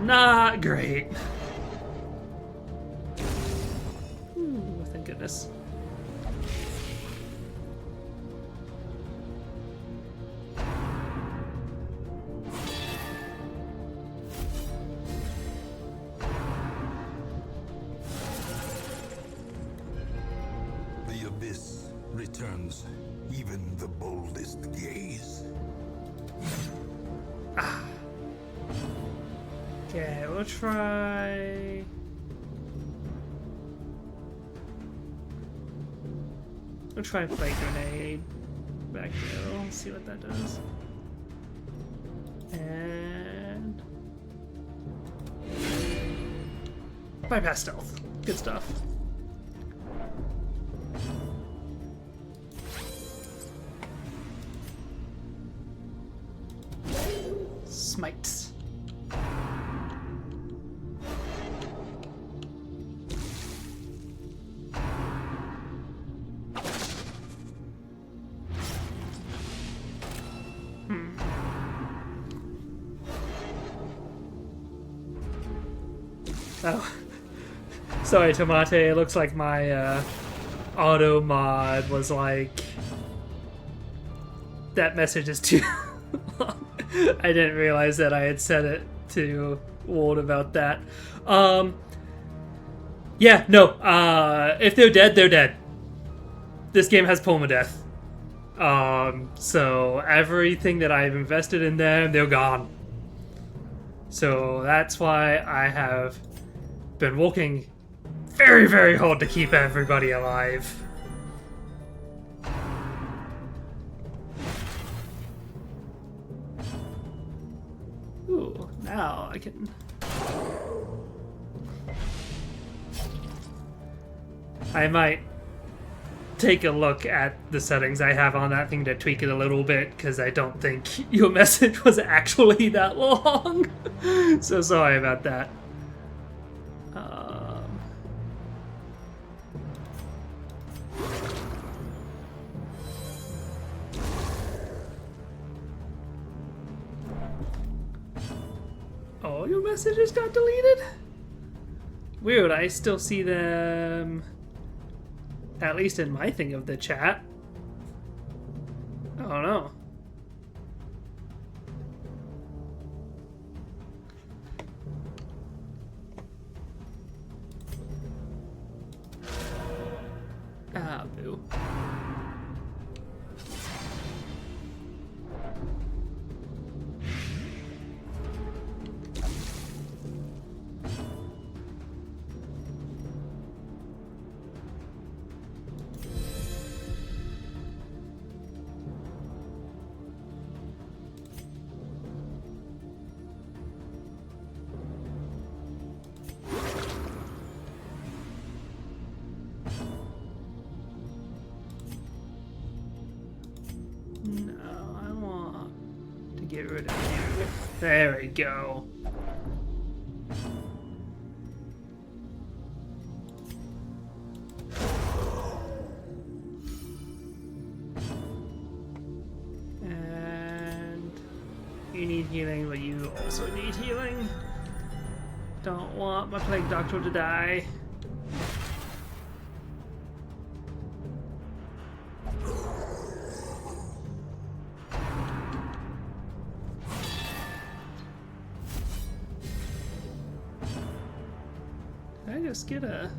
S1: Not great. Ooh, thank goodness.
S2: The abyss returns even the boldest gaze.
S1: Okay, we'll try... We'll try Flake Grenade back there. Let's see what that does. And... bypass stealth. Good stuff. Smite. Oh. Sorry, Tomate. It looks like my auto mod was like, that message is too long. I didn't realize that I had set it to Ward about that. Yeah, no. If they're dead, they're dead. This game has permadeath. So everything that I've invested in them, they're gone. So that's why I have been working very, very hard to keep everybody alive. Ooh, now I can... I might take a look at the settings I have on that thing to tweak it a little bit, because I don't think your message was actually that long. So sorry about that. Oh, your messages got deleted? Weird, I still see them, at least in my thing of the chat. Oh no. Ah, boo. No, I want to get rid of you. There we go. And you need healing, but you also need healing. Don't want my plague doctor to die. Can I just get a...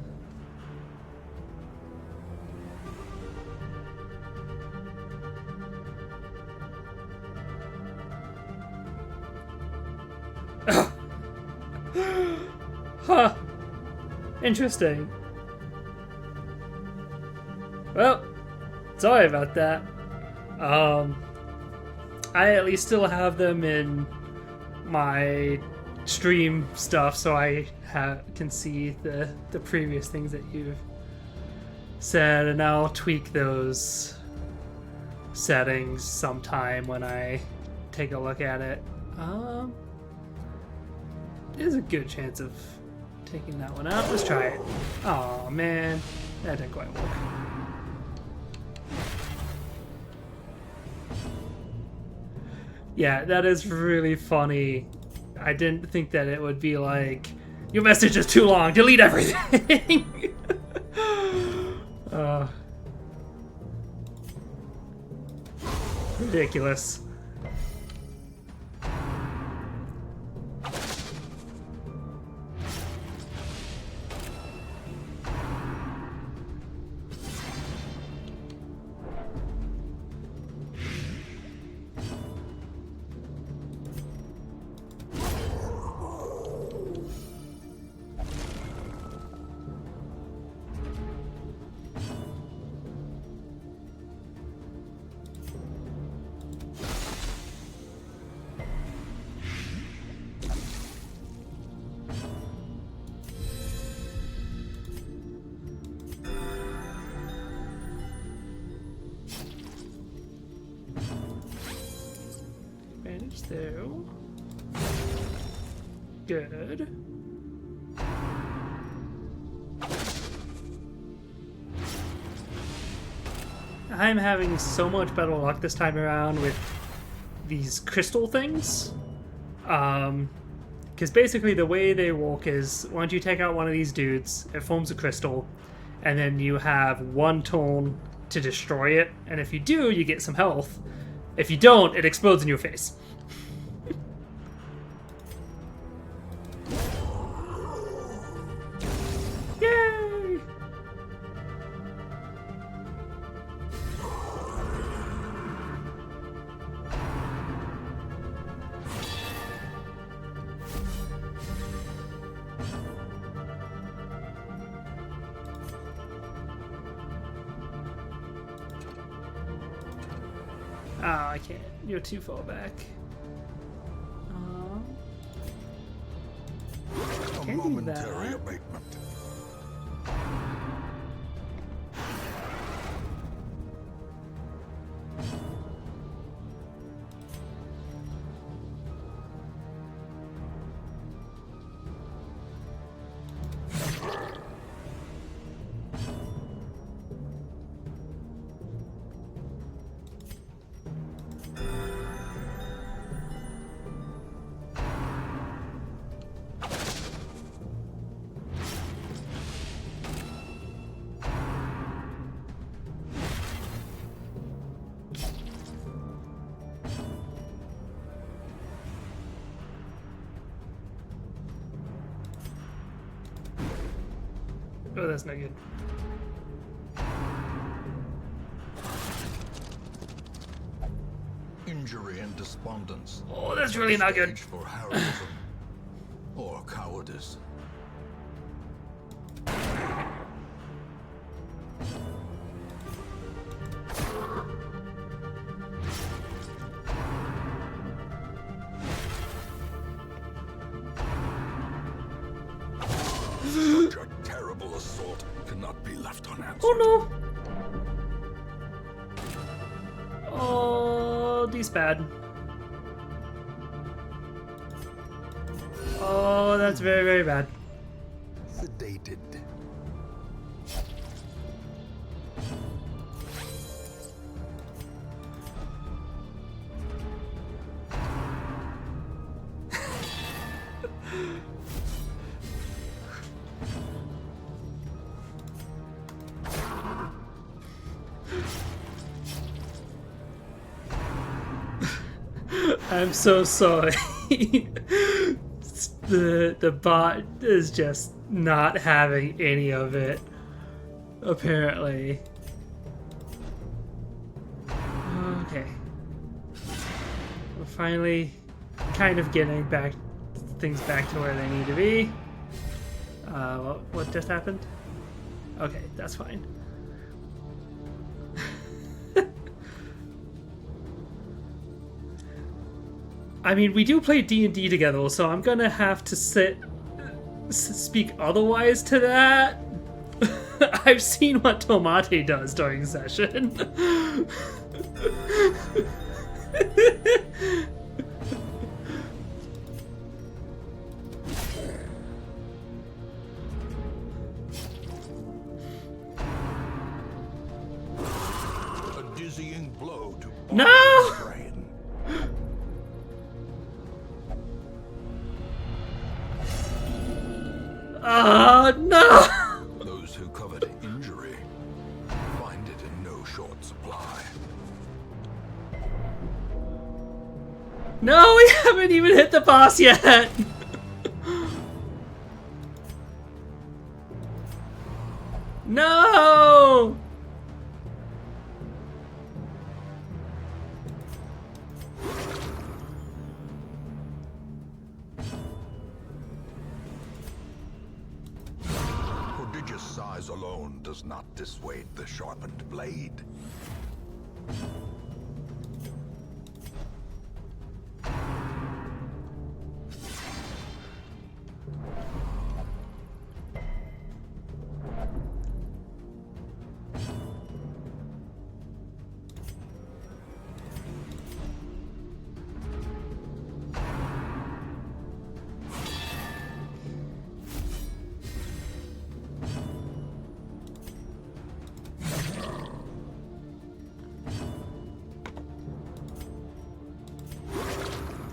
S1: Huh. Interesting. Well, sorry about that. I at least still have them in my stream stuff, so I can see the previous things that you've said, and I'll tweak those settings sometime when I take a look at it. There's a good chance of taking that one out. Let's try it. Oh man, that didn't quite work. Yeah, that is really funny. I didn't think that it would be like, your message is too long, delete everything. Ridiculous. Manage through. Good. I'm having so much better luck this time around with these crystal things. Because Because basically the way they work is once you take out one of these dudes, it forms a crystal, and then you have one turn to destroy it, and if you do, you get some health. If you don't, it explodes in your face. Yay! Oh, I can't. You're too far back.
S2: A
S1: Can't do
S2: momentary
S1: that.
S2: abatement.
S1: Oh, that's not good.
S2: Injury and despondence.
S1: Oh, that's really not good.
S2: Stage for heroism or cowardice. Such a terrible assault cannot be left unanswered.
S1: Oh no! Oh, these bad. Oh, that's very, very bad.
S2: Sedated.
S1: I'm so sorry. The bot is just not having any of it, apparently. Okay. We're finally kind of getting things back to where they need to be. What just happened? Okay, that's fine. I mean, we do play D&D together, so I'm gonna have to speak otherwise to that. I've seen what Tomate does during session.
S2: A dizzying blow to
S1: No!
S2: brain.
S1: Oh, no!
S2: Those who covered injury find it in no short supply.
S1: No, we haven't even hit the boss yet! No!
S2: Prodigious size alone does not dissuade the sharpened blade.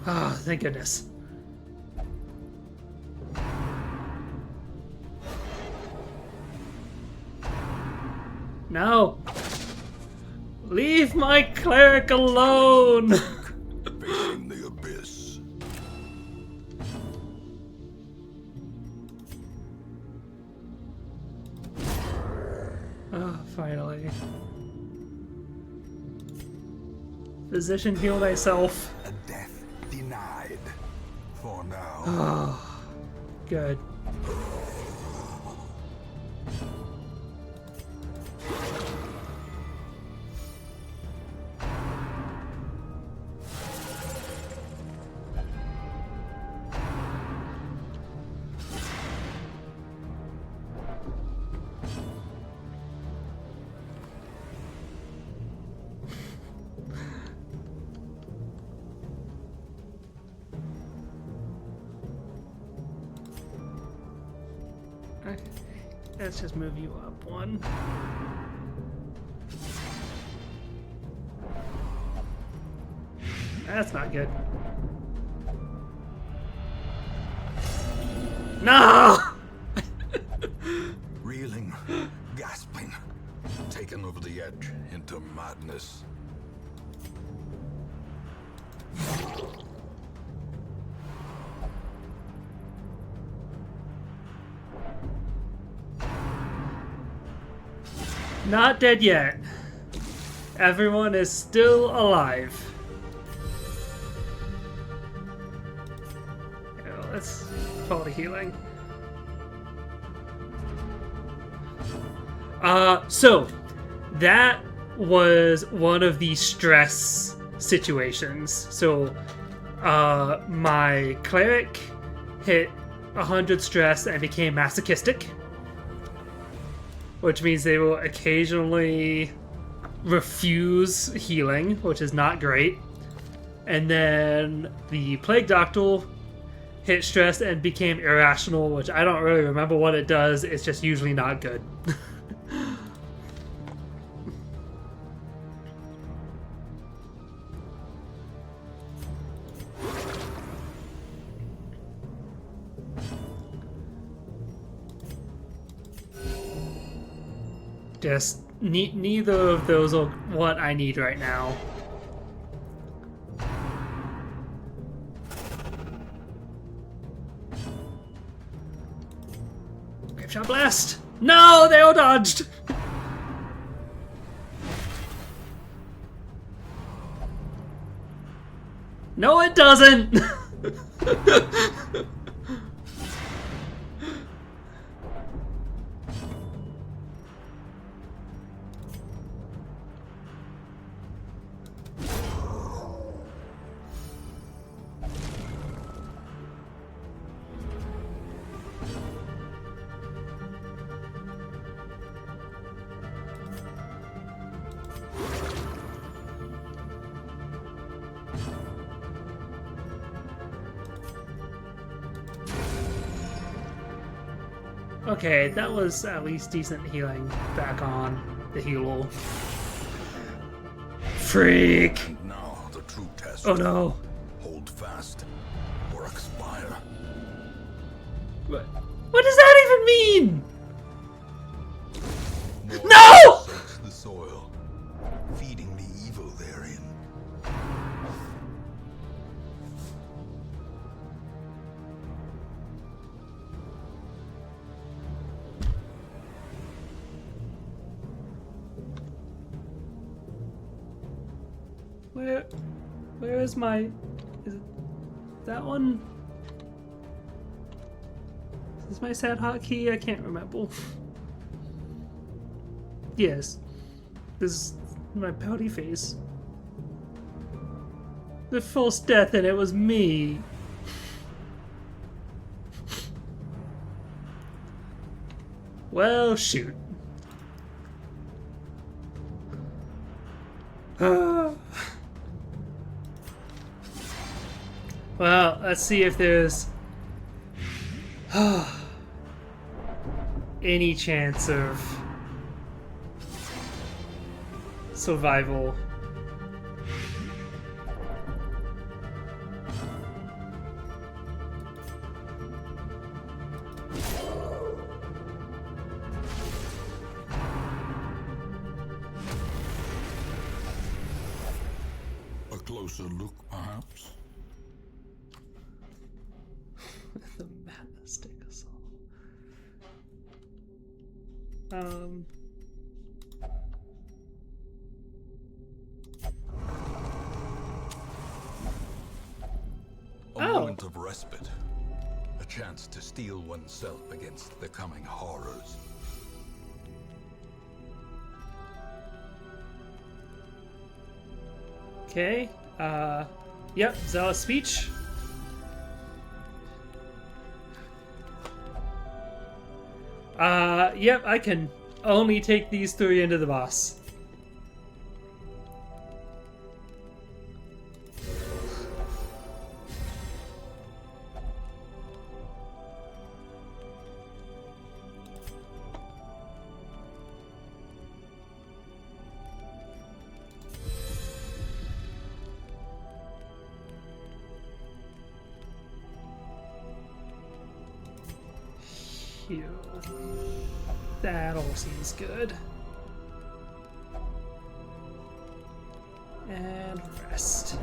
S1: Oh, thank goodness. No! Leave my cleric alone!
S2: Facing the abyss.
S1: Ah, finally. Physician, heal thyself.
S2: A death denied. For now.
S1: Oh, good. Okay, let's just move you up one. That's not good. No!
S2: Reeling, gasping, taken over the edge into madness.
S1: Not dead yet. Everyone is still alive. Yeah, let's call it healing. So that was one of the stress situations. So my cleric hit 100 stress and became masochistic, which means they will occasionally refuse healing, which is not great. And then the Plague Doctor hit stress and became irrational, which I don't really remember what it does. It's just usually not good. Just neither of those are what I need right now. Grapeshot Blast! No, they all dodged! No, it doesn't! Okay, that was at least decent healing back on the heal. Freak!
S2: And now the true test.
S1: Oh no.
S2: Hold fast or expire.
S1: What does that even mean?
S2: More
S1: No!
S2: soaks the soil, feeding the evil therein.
S1: Where is my... Is it that one? Is this my sad hotkey? I can't remember. Yes. This is my pouty face. The false death and it was me. Well, shoot. Well, let's see if there's any chance of survival.
S2: closer look, perhaps?
S1: The madness stick assault.
S2: A moment of respite. A chance to steel oneself against the coming horrors.
S1: Okay. Yep, zealous speech. Yep, I can only take these 3 into the boss. Phew. That all seems good. And rest.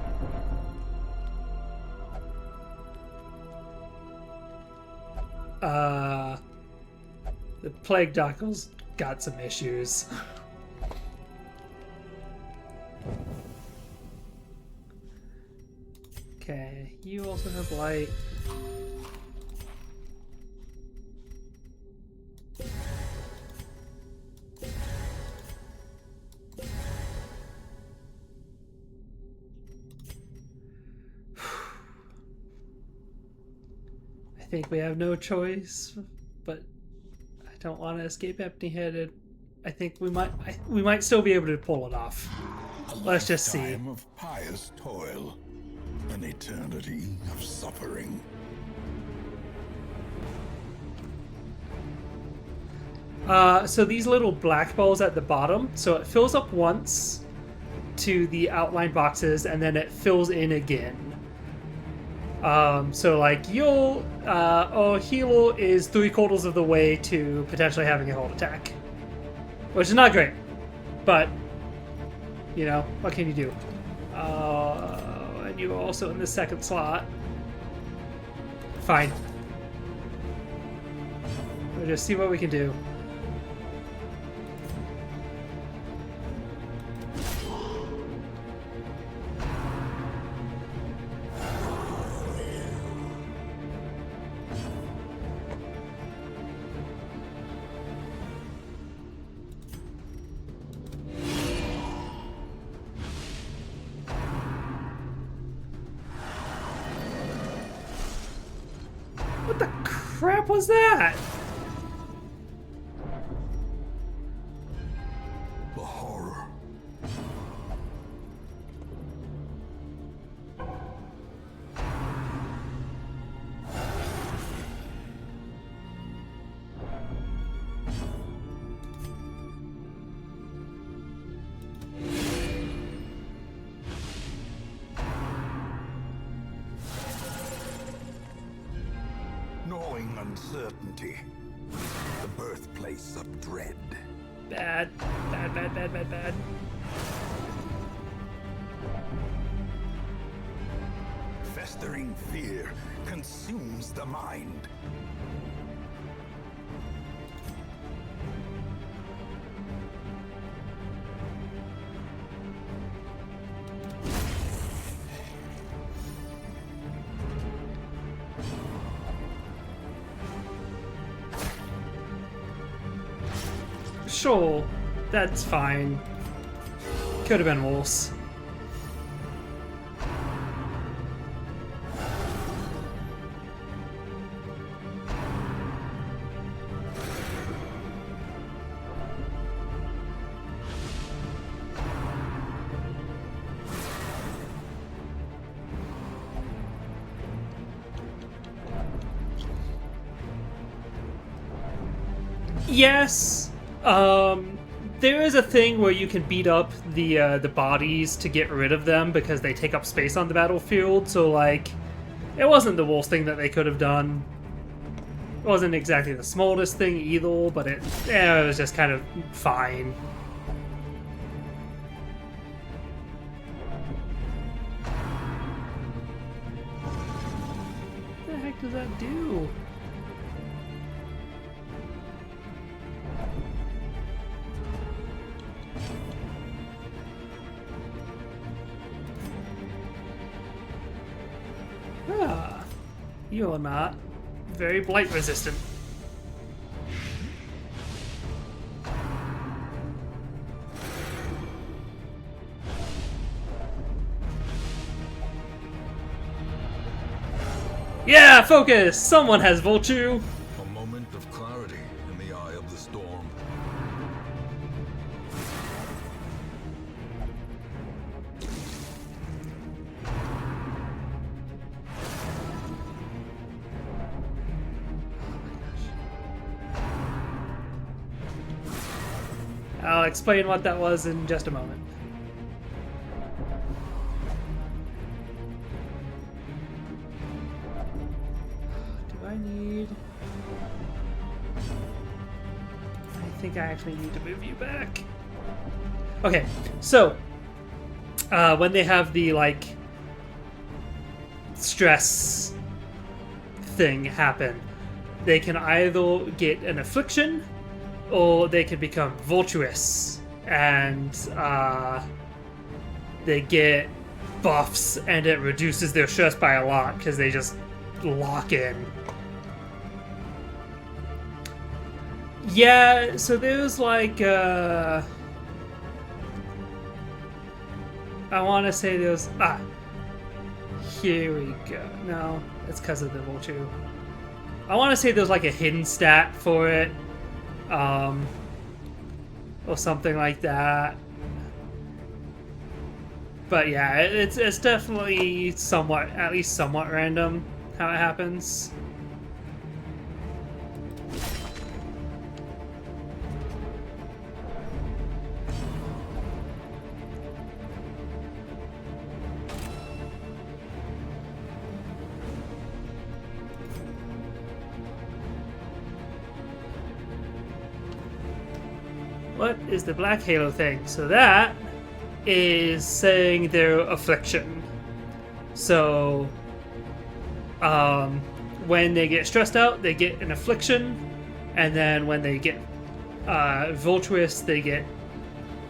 S1: The plague doctor's got some issues. Okay, you also have light. I think we have no choice, but I don't want to escape empty-handed. I think we might still be able to pull it off. Let's just see.
S2: A lifetime of pious toil, an eternity of suffering.
S1: So these little black balls at the bottom, so it fills up once to the outline boxes, and then it fills in again. So like Hilo is 3/4 of the way to potentially having a hold attack, which is not great, but you know, what can you do? And you're also in the second slot. Fine. We'll just see what we can do. What the crap was that?
S2: The horror. Gnawing uncertainty. The birthplace of dread.
S1: Bad. Bad, bad, bad, bad, bad.
S2: Festering fear consumes the mind.
S1: Sure, that's fine. Could have been worse. Yes. There is a thing where you can beat up the bodies to get rid of them because they take up space on the battlefield. So like, it wasn't the worst thing that they could have done. It wasn't exactly the smallest thing either, but it was just kind of fine. heck does that do? Ah, you are not very blight resistant. Yeah, focus! Someone has Voltu!
S2: A moment of clarity in the eye of the storm.
S1: I'll explain what that was in just a moment. Do I need... I think I actually need to move you back. Okay, so when they have the like stress thing happen, they can either get an affliction or they can become voltuous, and they get buffs, and it reduces their stress by a lot because they just lock in. Yeah, so there's like I want to say there's here we go. No, it's because of the Voltu. I want to say there's like a hidden stat for it, or something like that. But yeah, it's definitely somewhat, at least somewhat random how it happens. What is the Black Halo thing? So that is saying their affliction. So, when they get stressed out, they get an affliction, and then when they get voltuous, they get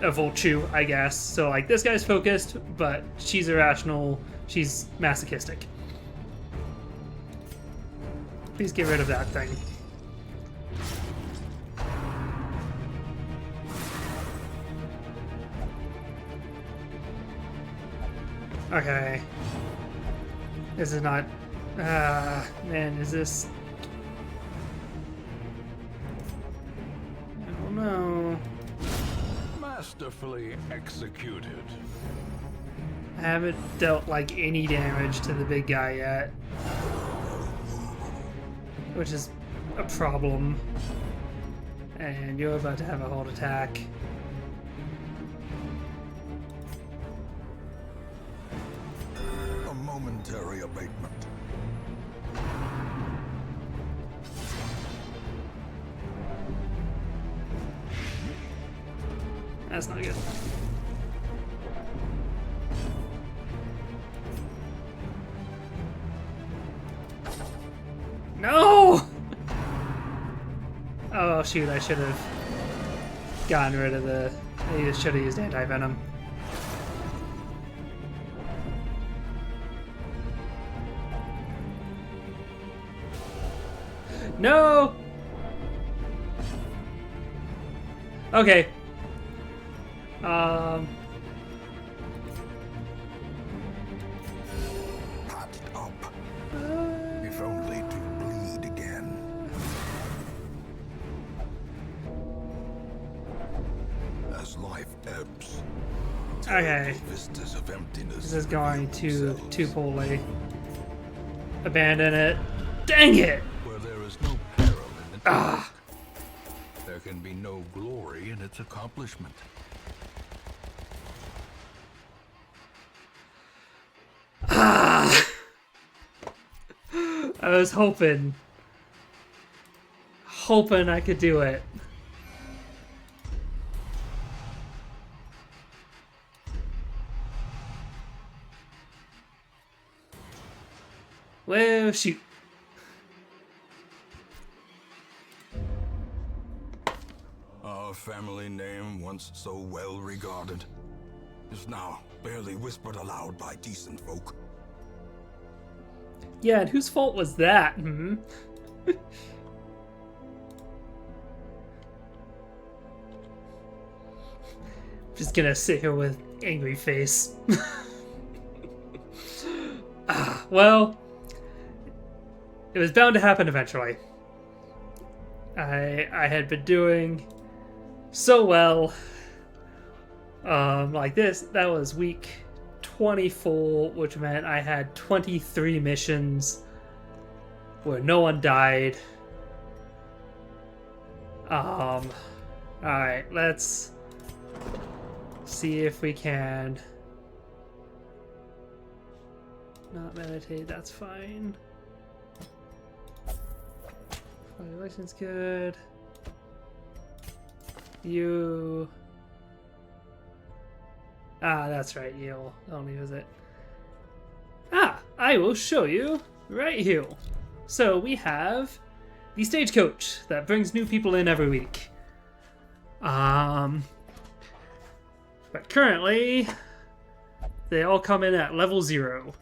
S1: a Voltu, I guess. So, like, this guy's focused, but she's irrational, she's masochistic. Please get rid of that thing. Okay. This is not... man, is this... I don't know.
S2: Masterfully executed.
S1: I haven't dealt, like, any damage to the big guy yet. Which is a problem. And you're about to have a hold attack.
S2: Momentary abatement.
S1: That's not good. No! Oh shoot, I should have gotten rid of the... I should have used anti-venom. No! Okay.
S2: Patched up. If only to bleed again. As life ebbs.
S1: Okay.
S2: Vistas of emptiness.
S1: This is going too poorly. Abandon it. Dang it!
S2: Where there is no peril in the task, there can be no glory in its accomplishment.
S1: I was hoping I could do it. Well, shoot.
S2: family name, once so well regarded, is now barely whispered aloud by decent folk.
S1: Yeah, and whose fault was that? Just gonna sit here with angry face. Well, it was bound to happen eventually. I had been doing so well. Like this, that was week 24, which meant I had 23 missions where no one died. Alright, let's see if we can not meditate, that's fine. Election's good. You... that's right, you'll only visit. I will show you right here. So we have the stagecoach that brings new people in every week. But currently, they all come in at level 0.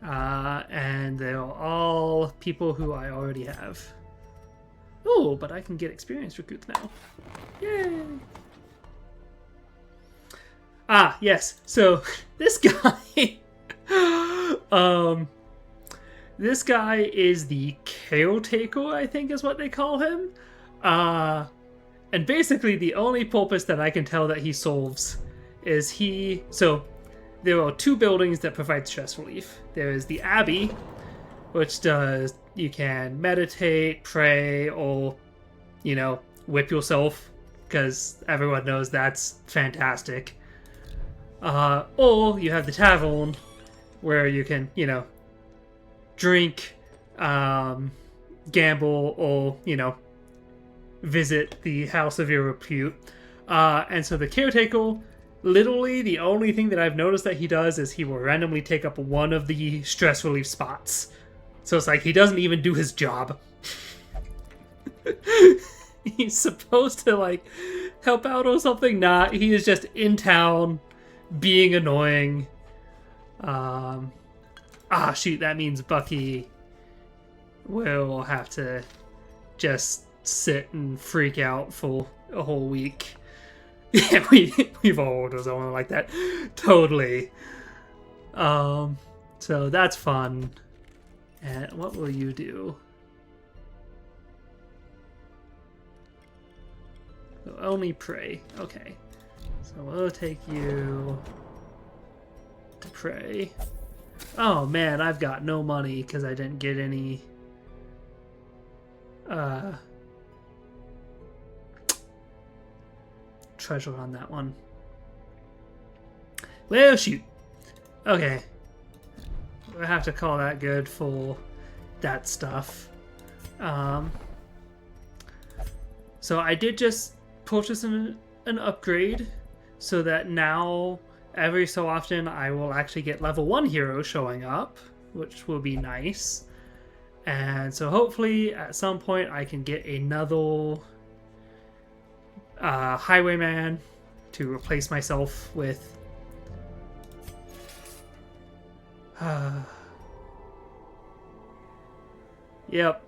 S1: And they're all people who I already have. Oh, but I can get experienced recruits now. Yay! Yes. So this guy, this guy is the caretaker, I think is what they call him. And basically the only purpose that I can tell that he solves is so there are 2 buildings that provide stress relief. There is the Abbey, which you can meditate, pray, or, whip yourself, because everyone knows that's fantastic. Or you have the Tavern, where you can, drink, gamble, or, visit the house of your repute. And so the caretaker, literally the only thing that I've noticed that he does is he will randomly take up one of the stress relief spots. So it's like he doesn't even do his job. He's supposed to help out or something. Nah, he is just in town being annoying. Shoot, that means Bucky will have to just sit and freak out for a whole week. Yeah, we've all ordered someone like that. Totally. So that's fun. And what will you do? Only pray. Okay. So we'll take you to pray. Oh man, I've got no money because I didn't get any treasure on that one. Well, shoot. Okay. I have to call that good for that stuff. So I did just purchase an upgrade so that now every so often I will actually get level 1 heroes showing up, which will be nice. And so hopefully at some point I can get another highwayman to replace myself with. Yep.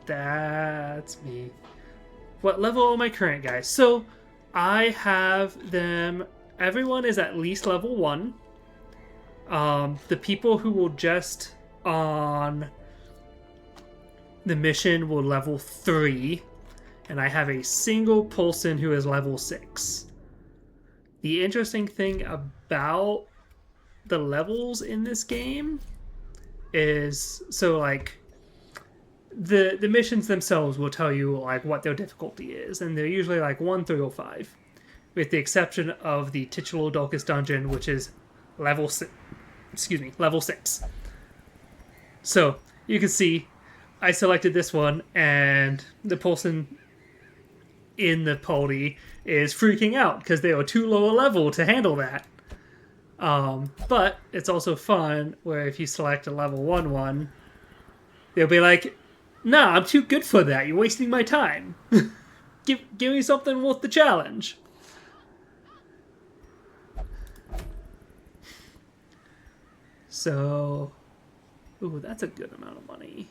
S1: That's me. What level are my current guys? So I have them. Everyone is at least level 1. The people who will just on the mission will level 3. And I have a single person who is level 6. The interesting thing about the levels in this game is, so the missions themselves will tell you what their difficulty is, and they're usually 1 through 5, with the exception of the titular darkest dungeon, which is level 6. So you can see I selected this one, and the person in the party is freaking out because they are too low a level to handle that. But it's also fun where if you select a level 1, they'll be like, nah, I'm too good for that. You're wasting my time. give me something worth the challenge. So, ooh, that's a good amount of money.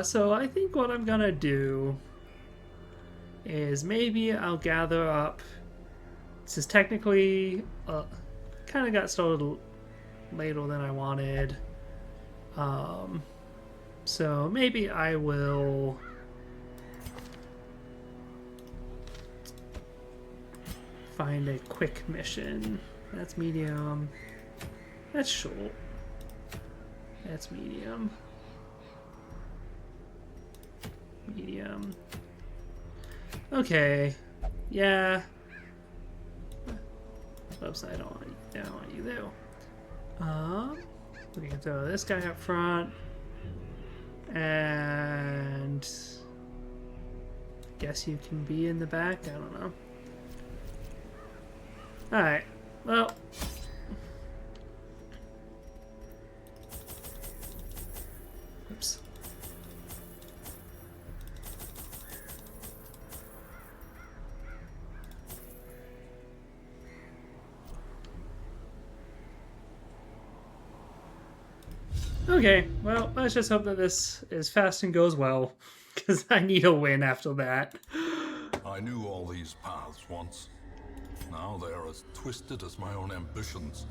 S1: So I think what I'm gonna do is maybe I'll gather up. This is technically kind of got started later than I wanted. So maybe I will find a quick mission. That's medium. That's short. That's medium. Medium. Okay. Yeah. Oops, I don't want you there. We can throw this guy up front. And guess you can be in the back. I don't know. Alright. Well. Oops. Okay, well, let's just hope that this is fast and goes well, because I need a win after that.
S2: I knew all these paths once. Now they are as twisted as my own ambitions.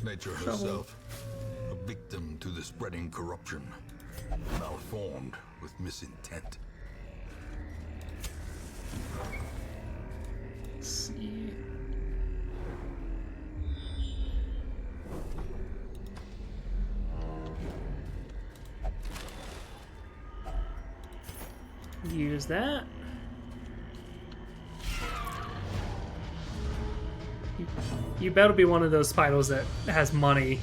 S2: Nature herself, a victim to the spreading corruption, malformed with misintent.
S1: Let's see. Use that. You better be one of those spiders that has money.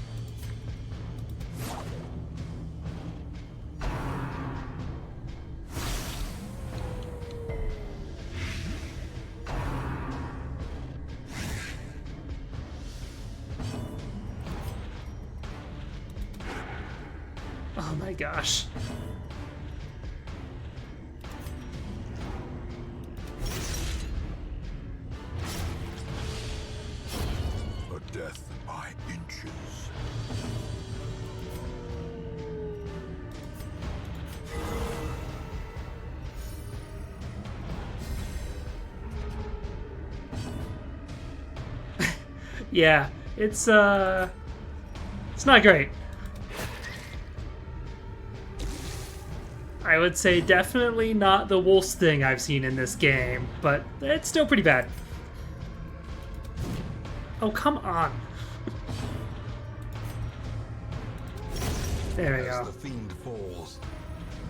S1: Oh my gosh.
S2: Death by inches.
S1: Yeah, it's not great. I would say definitely not the worst thing I've seen in this game, but it's still pretty bad. Oh, come on. There we go.
S2: As the fiend falls,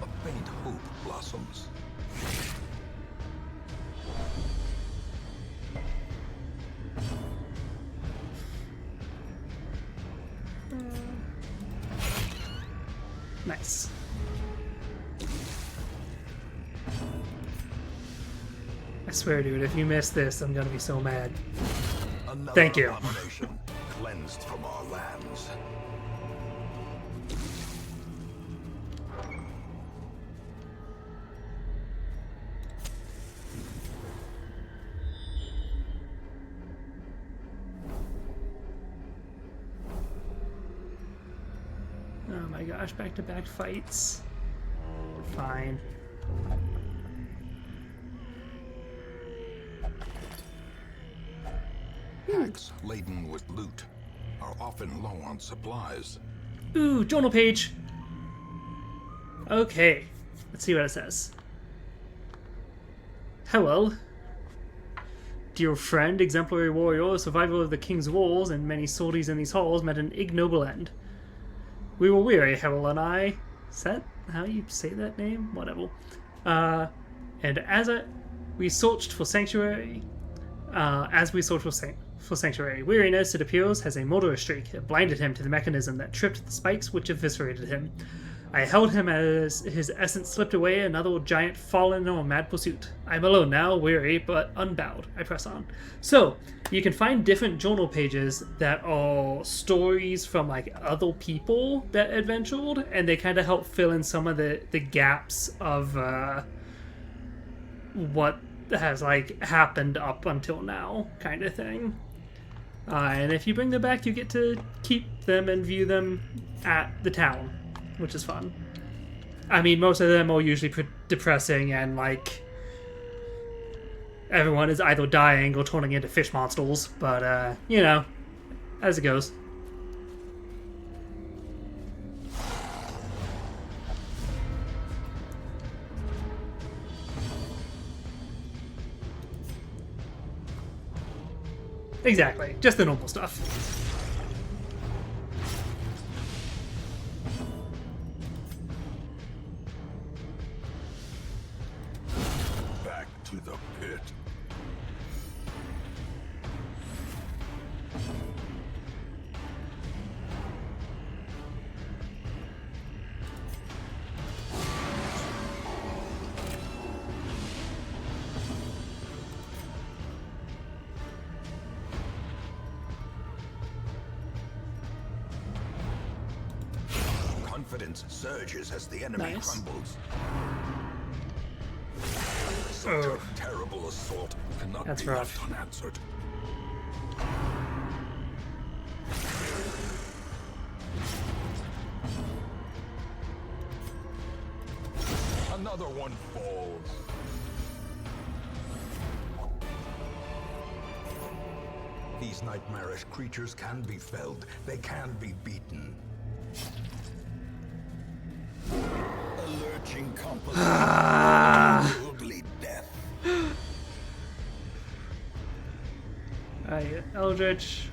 S2: a faint hope blossoms.
S1: Nice. I swear, dude, if you miss this, I'm gonna be so mad.
S2: Another
S1: Thank you.
S2: abomination cleansed from our lands.
S1: Oh my gosh, back-to-back fights. Fine.
S2: Packs laden with loot are often low on supplies.
S1: Ooh, journal page. Okay, let's see what it says. Hello. Dear friend, exemplary warrior, survivor of the king's walls and many sorties in these halls met an ignoble end. We were weary, Harold and I. Is that how you say that name? Whatever. And we searched for sanctuary, for sanctuary, weariness, it appears, has a murderous streak. It blinded him to the mechanism that tripped the spikes which eviscerated him. I held him as his essence slipped away, another giant fallen on a mad pursuit. I'm alone now, weary, but unbowed. I press on. So, you can find different journal pages that are stories from, like, other people that adventured, and they kind of help fill in some of the gaps of what has, like, happened up until now, kind of thing. And if you bring them back, you get to keep them and view them at the town, which is fun. I mean, most of them are usually depressing and, like, everyone is either dying or turning into fish monsters, but, you know, as it goes. Exactly, just the normal stuff.
S2: Back to the pit. Confidence surges as the enemy
S1: Nice.
S2: crumbles. Such a terrible assault cannot
S1: That's
S2: be
S1: rough.
S2: left unanswered. Another one falls. These nightmarish creatures can be felled. They can be beaten. A lurching compilation will bleed death.
S1: Eldritch.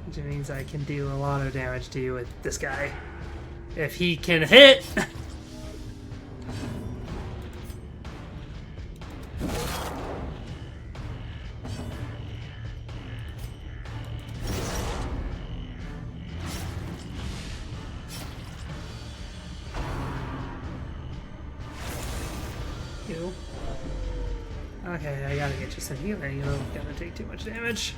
S1: Which means I can do a lot of damage to you with this guy. If he can hit! You. Okay, I gotta get you some healing. You're gonna take too much damage.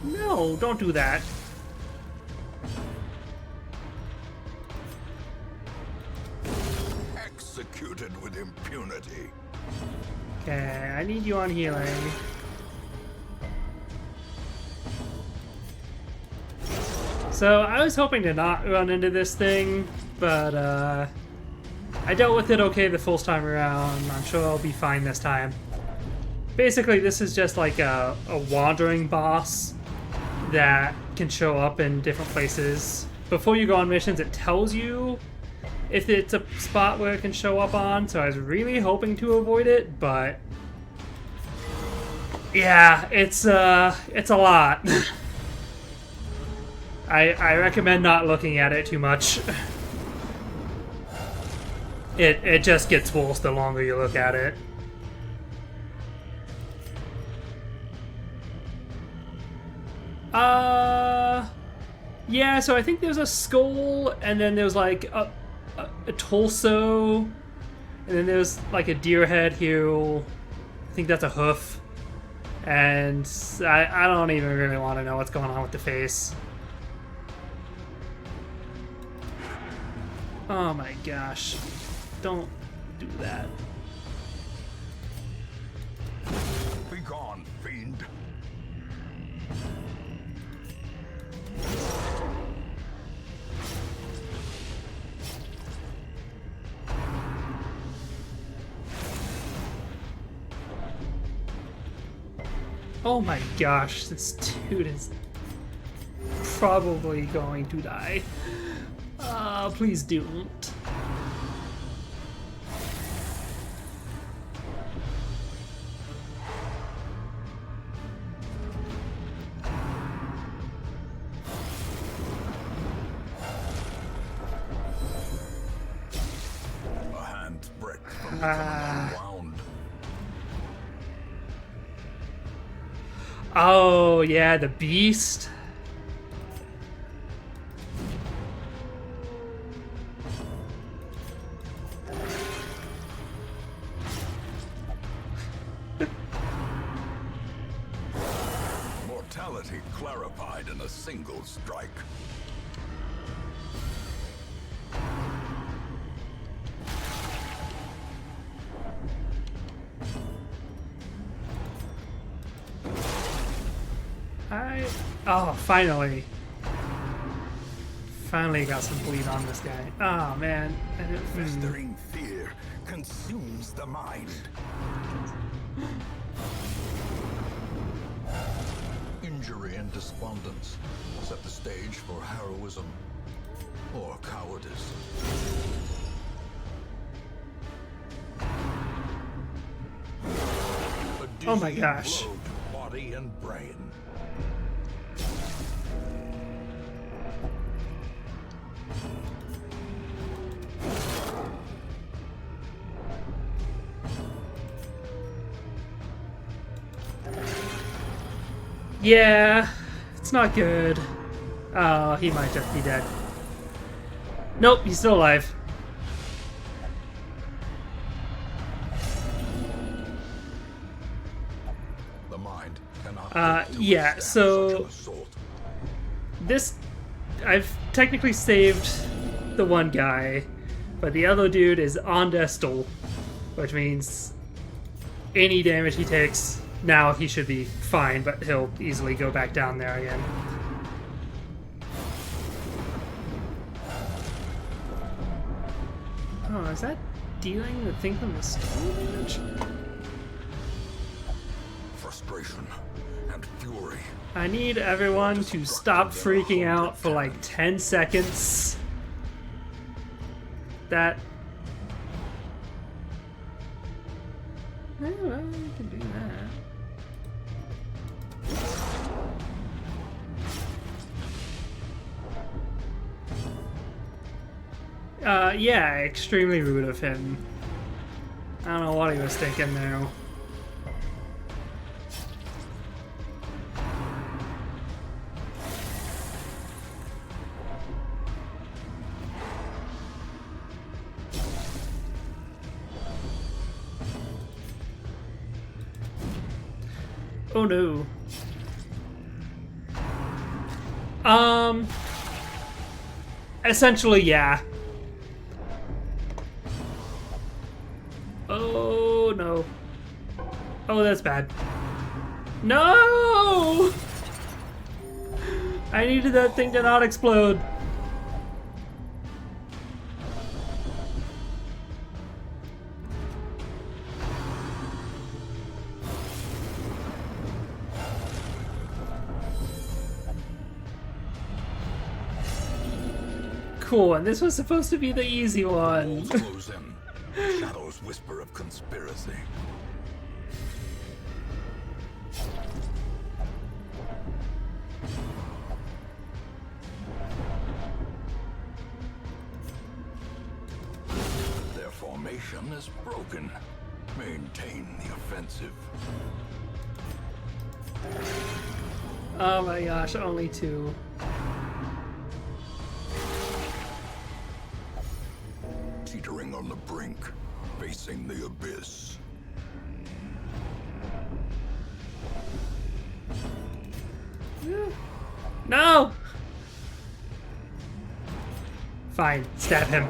S1: No, don't do that.
S2: Executed with impunity.
S1: Okay, I need you on healing. So, I was hoping to not run into this thing, but I dealt with it okay the first time around. I'm sure I'll be fine this time. Basically, this is just like a wandering boss that can show up in different places. Before you go on missions, it tells you if it's a spot where it can show up on, so I was really hoping to avoid it, but yeah, it's a lot. I recommend not looking at it too much. It just gets worse the longer you look at it. Yeah, so I think there's a skull, and then there's like a torso, and then there's like a deer head here. I think that's a hoof. And I don't even really want to know what's going on with the face. Oh my gosh. Don't do that.
S2: Be gone, fiend.
S1: Oh my gosh, this dude is probably going to die. Please don't.
S2: unwound.
S1: Oh, yeah, the beast.
S2: Mortality clarified in a single strike.
S1: Oh, finally. Finally got some bleed on this guy. Oh, man.
S2: Festering fear consumes the mind. Injury and despondence set the stage for heroism or cowardice.
S1: Oh my gosh.
S2: Blow to body and brain.
S1: Yeah, it's not good. Oh, he might just be dead. Nope, he's still alive.
S2: The mind cannot
S1: yeah,
S2: withstand
S1: so
S2: such an assault.
S1: this, I've technically saved the one guy, but the other dude is on Destal, which means any damage he takes, now he should be fine, but he'll easily go back down there again. Oh, is that dealing the thing from the stone damage?
S2: Frustration and fury.
S1: I need everyone to stop freaking out for like 10 seconds. That... Oh, well, you can do that. Yeah, extremely rude of him. I don't know what he was thinking there. Oh no. Essentially, yeah. Oh no. Oh, that's bad. No! I needed that thing to not explode. Cool, and this was supposed to be the easy one.
S2: Walls close in. Shadows whisper of conspiracy. Their formation is broken. Maintain the offensive.
S1: Oh my gosh, only two.
S2: Teetering on the brink, facing the abyss.
S1: No! Fine, stab him.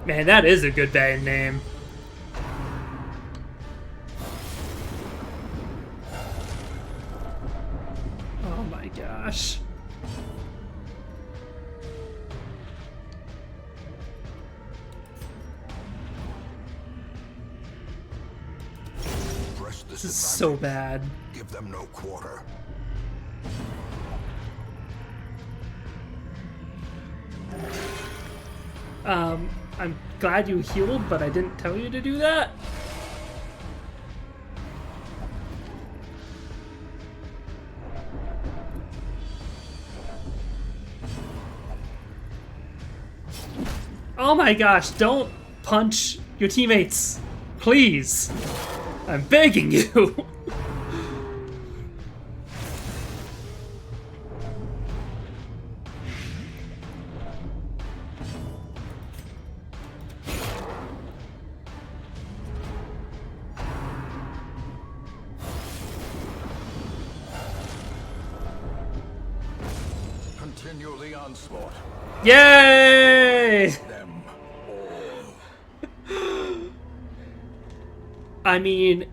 S1: Man, that is a good band name. Oh my gosh.
S2: Press
S1: This is so
S2: advantage.
S1: bad.
S2: Give them no quarter.
S1: I'm glad you healed, but I didn't tell you to do that. Oh my gosh, don't punch your teammates. Please. I'm begging you.
S2: Continue the onslaught.
S1: Yay!
S2: Them all.
S1: I mean,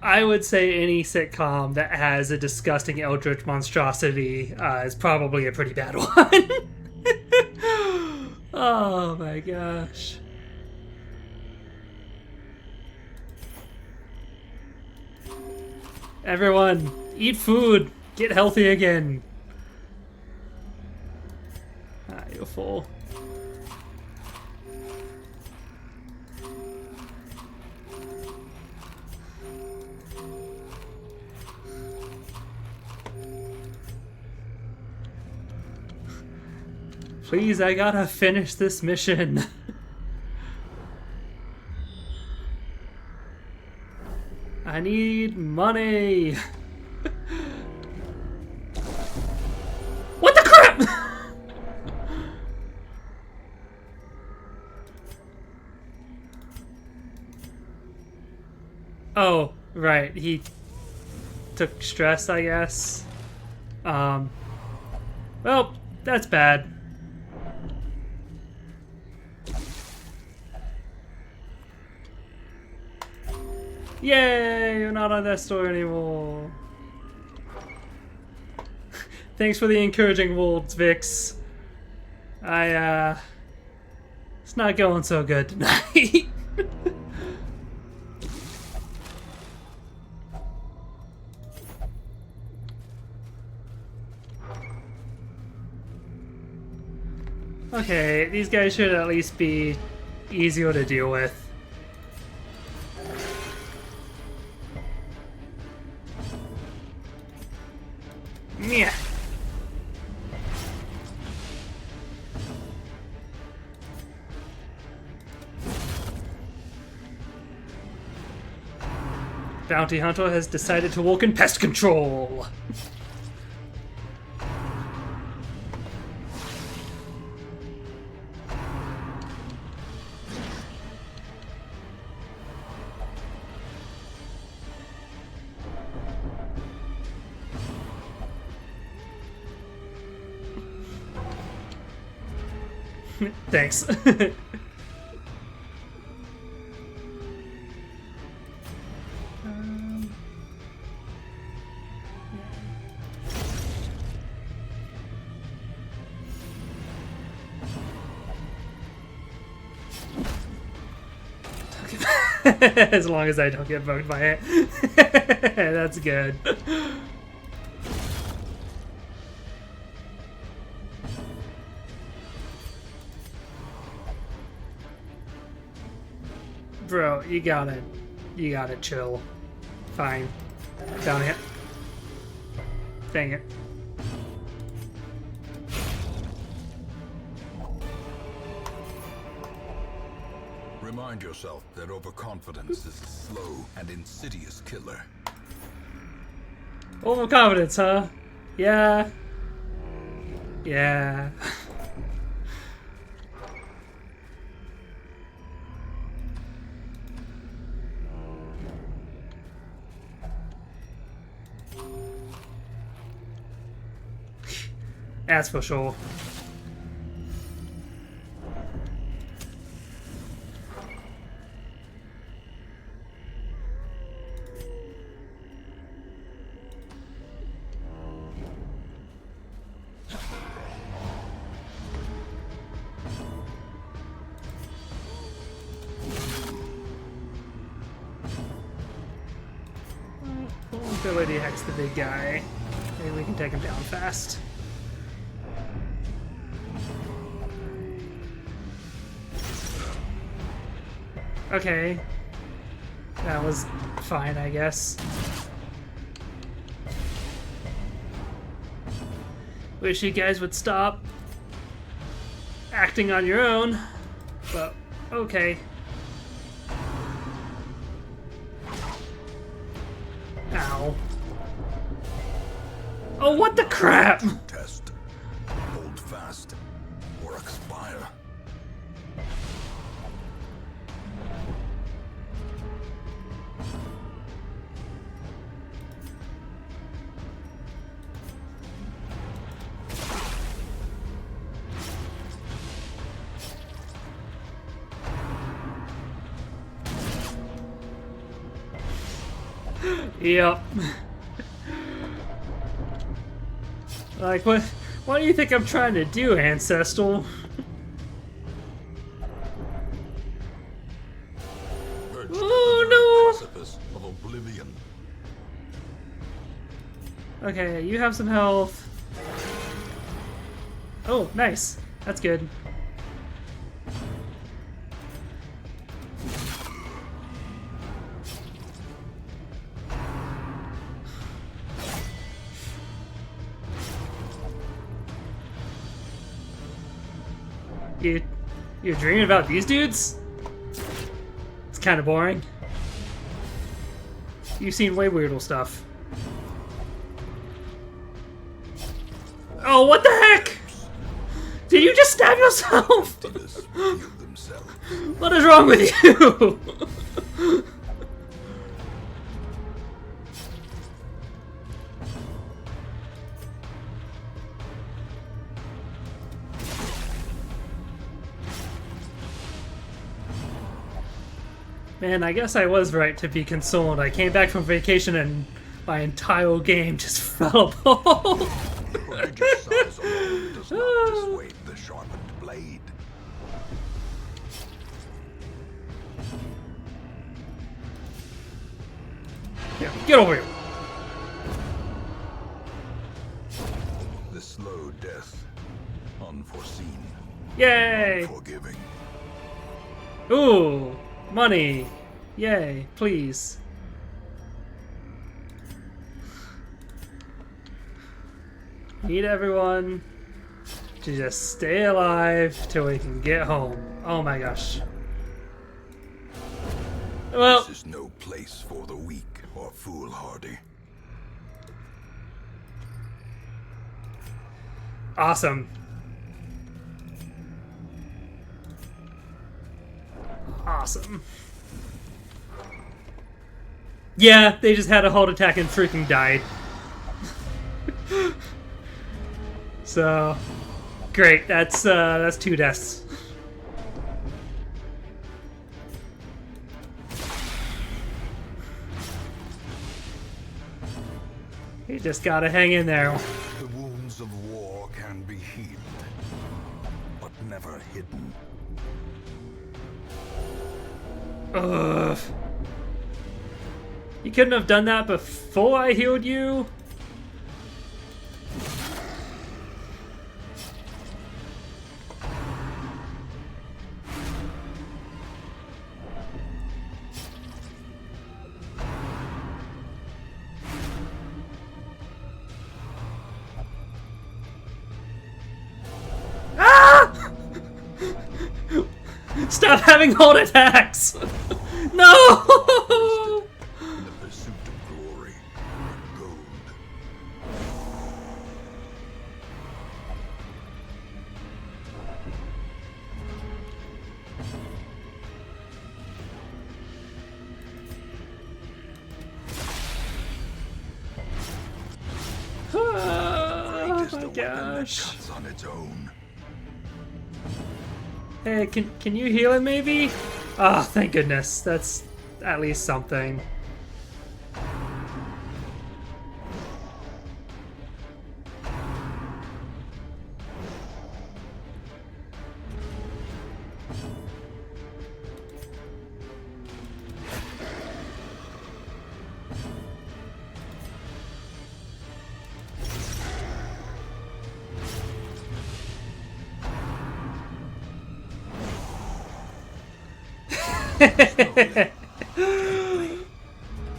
S1: I would say any sitcom that has a disgusting eldritch monstrosity is probably a pretty bad one. Oh my gosh. Everyone, eat food. Get healthy again. Ah, you're full. Please, I gotta finish this mission. I need money. What the crap? Oh, right. He took stress, I guess. Well, that's bad. Yay, you're not on that store anymore. Thanks for the encouraging words, Vix. It's not going so good tonight. Okay, these guys should at least be easier to deal with. Yeah. Bounty Hunter has decided to walk in pest control. Thanks. As long as I don't get bugged by it. That's good. Bro, you gotta chill. Fine. Down here. Dang it.
S2: Remind yourself that overconfidence is a slow and insidious killer.
S1: Overconfidence, huh? Yeah. Yeah. That's for sure. Ability hacks the big guy. Maybe we can take him down fast. Okay. That was fine, I guess. Wish you guys would stop acting on your own. But, okay. Ow. Oh, what the crap?
S2: Test. Hold fast or expire.
S1: Yep. Like, what do you think I'm trying to do, Ancestral? Oh, no!
S2: Precipice of oblivion.
S1: Okay, you have some health. Oh, nice. That's good. You're dreaming about these dudes? It's kind of boring. You've seen way weirder stuff. Oh, what the heck? Did you just stab yourself? What is wrong with you? Man, I guess I was right to be consoled. I came back from vacation and my entire game just fell apart.
S2: Prodigious size alone does not dissuade the sharpened blade.
S1: Yeah, get over here.
S2: The slow death, unforeseen,
S1: Yay!
S2: unforgiving.
S1: Ooh, money. Yay, please. Need everyone to just stay alive till we can get home. Oh my gosh. Well,
S2: This is no place for the weak or foolhardy.
S1: awesome. Awesome. Yeah, they just had a heart attack and freaking died. So, great. That's 2 deaths. You just gotta hang in there.
S2: The wounds of war can be healed, but never hidden.
S1: Ugh. You couldn't have done that before I healed you? Ah! Stop having heart attacks! No!
S2: In the pursuit of glory and gold.
S1: Oh
S2: Great is
S1: my
S2: the weapon that
S1: gosh.
S2: cuts on its own.
S1: Hey, can you heal him maybe? Oh, thank goodness. That's at least something.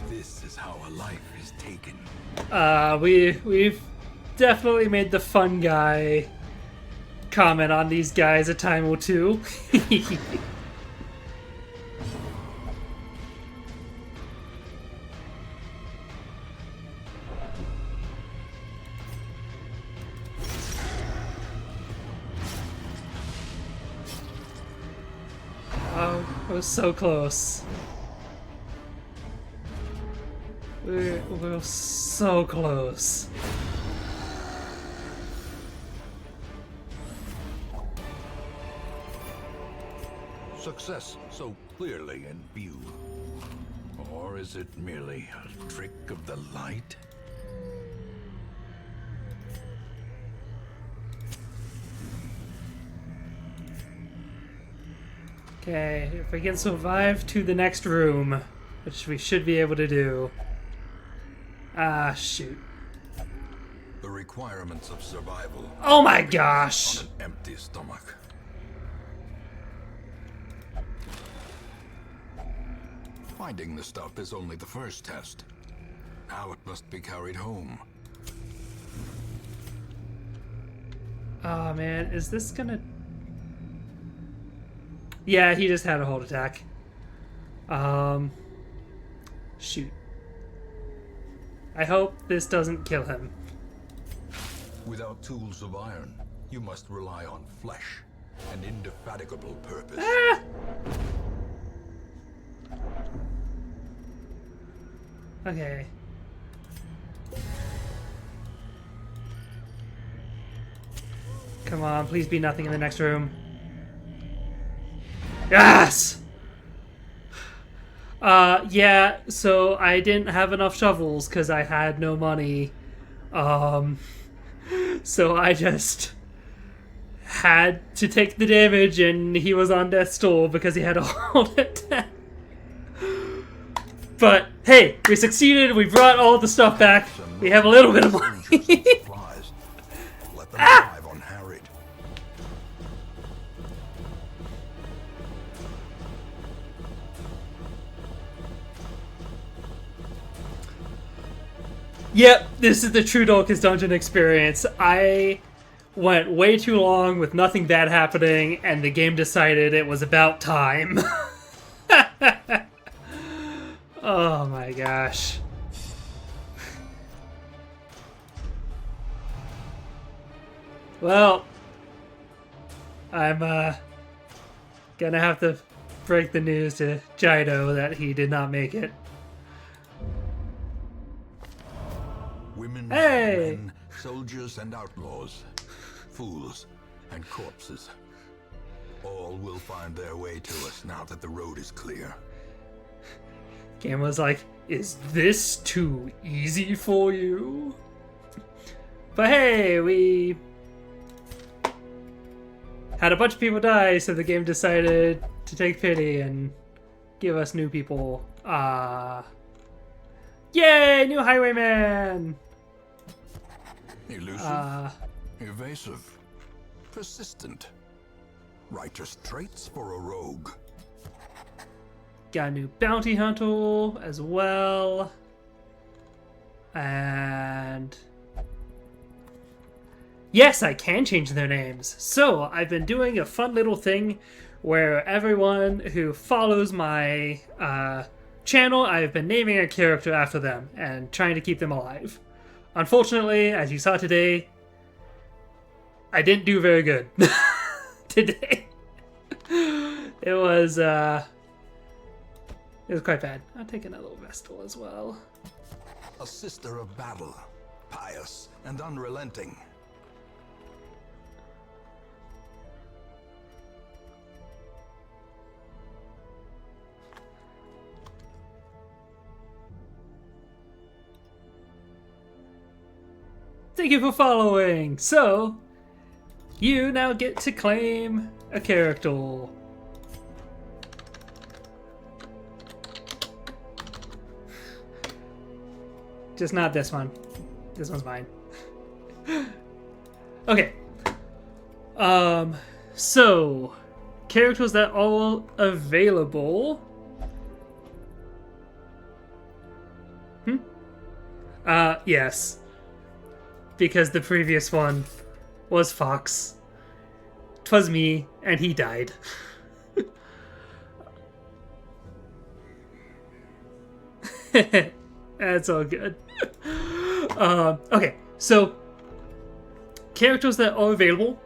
S2: This is how a life is taken.
S1: We've definitely made the fun guy comment on these guys a time or two. Oh, it was so close. We were so close.
S2: Success so clearly in view. Or is it merely a trick of the light?
S1: Okay, if we can survive to the next room, which we should be able to do. Ah, shoot.
S2: The requirements of survival.
S1: Oh my gosh!
S2: On an empty stomach. Finding the stuff is only the first test. Now it must be carried home.
S1: Oh man, is this gonna... Yeah, he just had a heart attack. Shoot. I hope this doesn't kill him.
S2: Without tools of iron, you must rely on flesh and indefatigable purpose.
S1: Ah! Okay. Come on, please be nothing in the next room. Yes! Yeah, so I didn't have enough shovels because I had no money. So I just had to take the damage, and he was on death's door because he had a heart attack. But hey, we succeeded. We brought all the stuff back. We have a little bit of money.
S2: Let them arrive unharried.
S1: Yep, this is the true Darkest Dungeon experience. I went way too long with nothing bad happening, and the game decided it was about time. Oh my gosh. Well, I'm gonna have to break the news to Jaido that he did not make it.
S2: Women,
S1: Hey!
S2: men, soldiers and outlaws, fools and corpses. All will find their way to us now that the road is clear.
S1: Game was like, is this too easy for you? But hey, we had a bunch of people die, so the game decided to take pity and give us new people. Yay, new highwayman!
S2: Elusive, evasive, persistent. Writer's traits for a rogue.
S1: Got a new bounty hunter as well. And yes, I can change their names. So I've been doing a fun little thing where everyone who follows my channel, I've been naming a character after them and trying to keep them alive. Unfortunately, as you saw today, I didn't do very good today. It was quite bad. I'll take another Vestal as well.
S2: A sister of battle, pious and unrelenting.
S1: Thank you for following! So, you now get to claim a character. Just not this one. This one's mine. Okay. So, characters that are available. Yes. Because the previous one was Fox. 'twas me, and he died. That's all good. Okay, so characters that are available.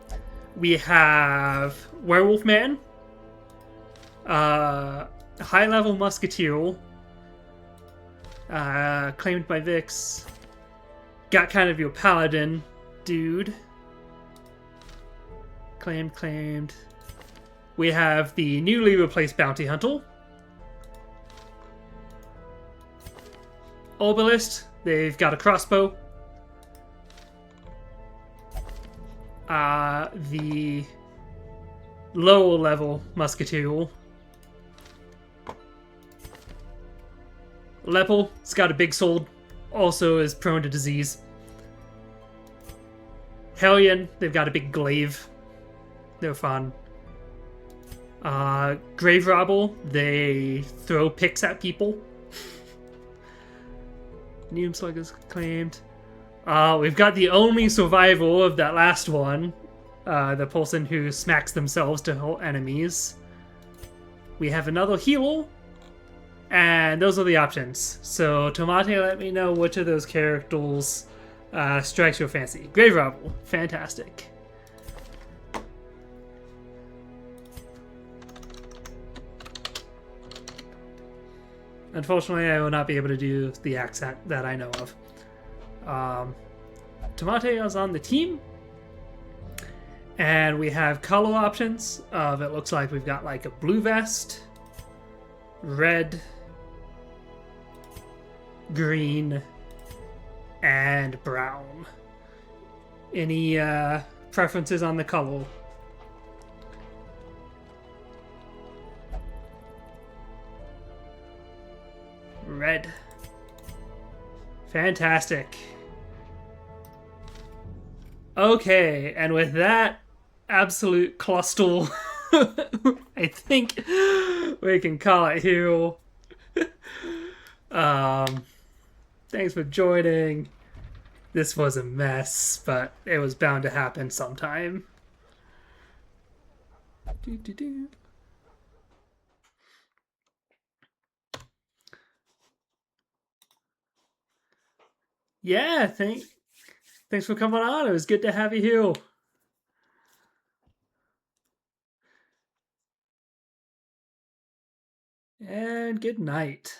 S1: We have Werewolf Man, High Level Musketeer, claimed by Vix. Got kind of your Paladin dude. Claimed. We have the newly replaced Bounty Hunter. Obelisk, they've got a crossbow. The lower level Musketeer. Lepel, it's got a big sword, also is prone to disease. Hellion, they've got a big glaive. They're fun. Grave Robber, they throw picks at people. Neum Slugger's claimed. We've got the only survivor of that last one. The person who smacks themselves to hurt enemies. We have another healer. And those are the options. So, Tomate, let me know which of those characters strikes your fancy. Grave Robber, fantastic. Unfortunately, I will not be able to do the accent that I know of. Tomate is on the team. And we have color options. It looks like we've got like a blue vest, red, green, and brown. Any preferences on the color? Red. Fantastic. Okay, and with that absolute cluster, I think we can call it here. Thanks for joining. This was a mess, but it was bound to happen sometime. Yeah, thanks for coming on. It was good to have you here. And good night.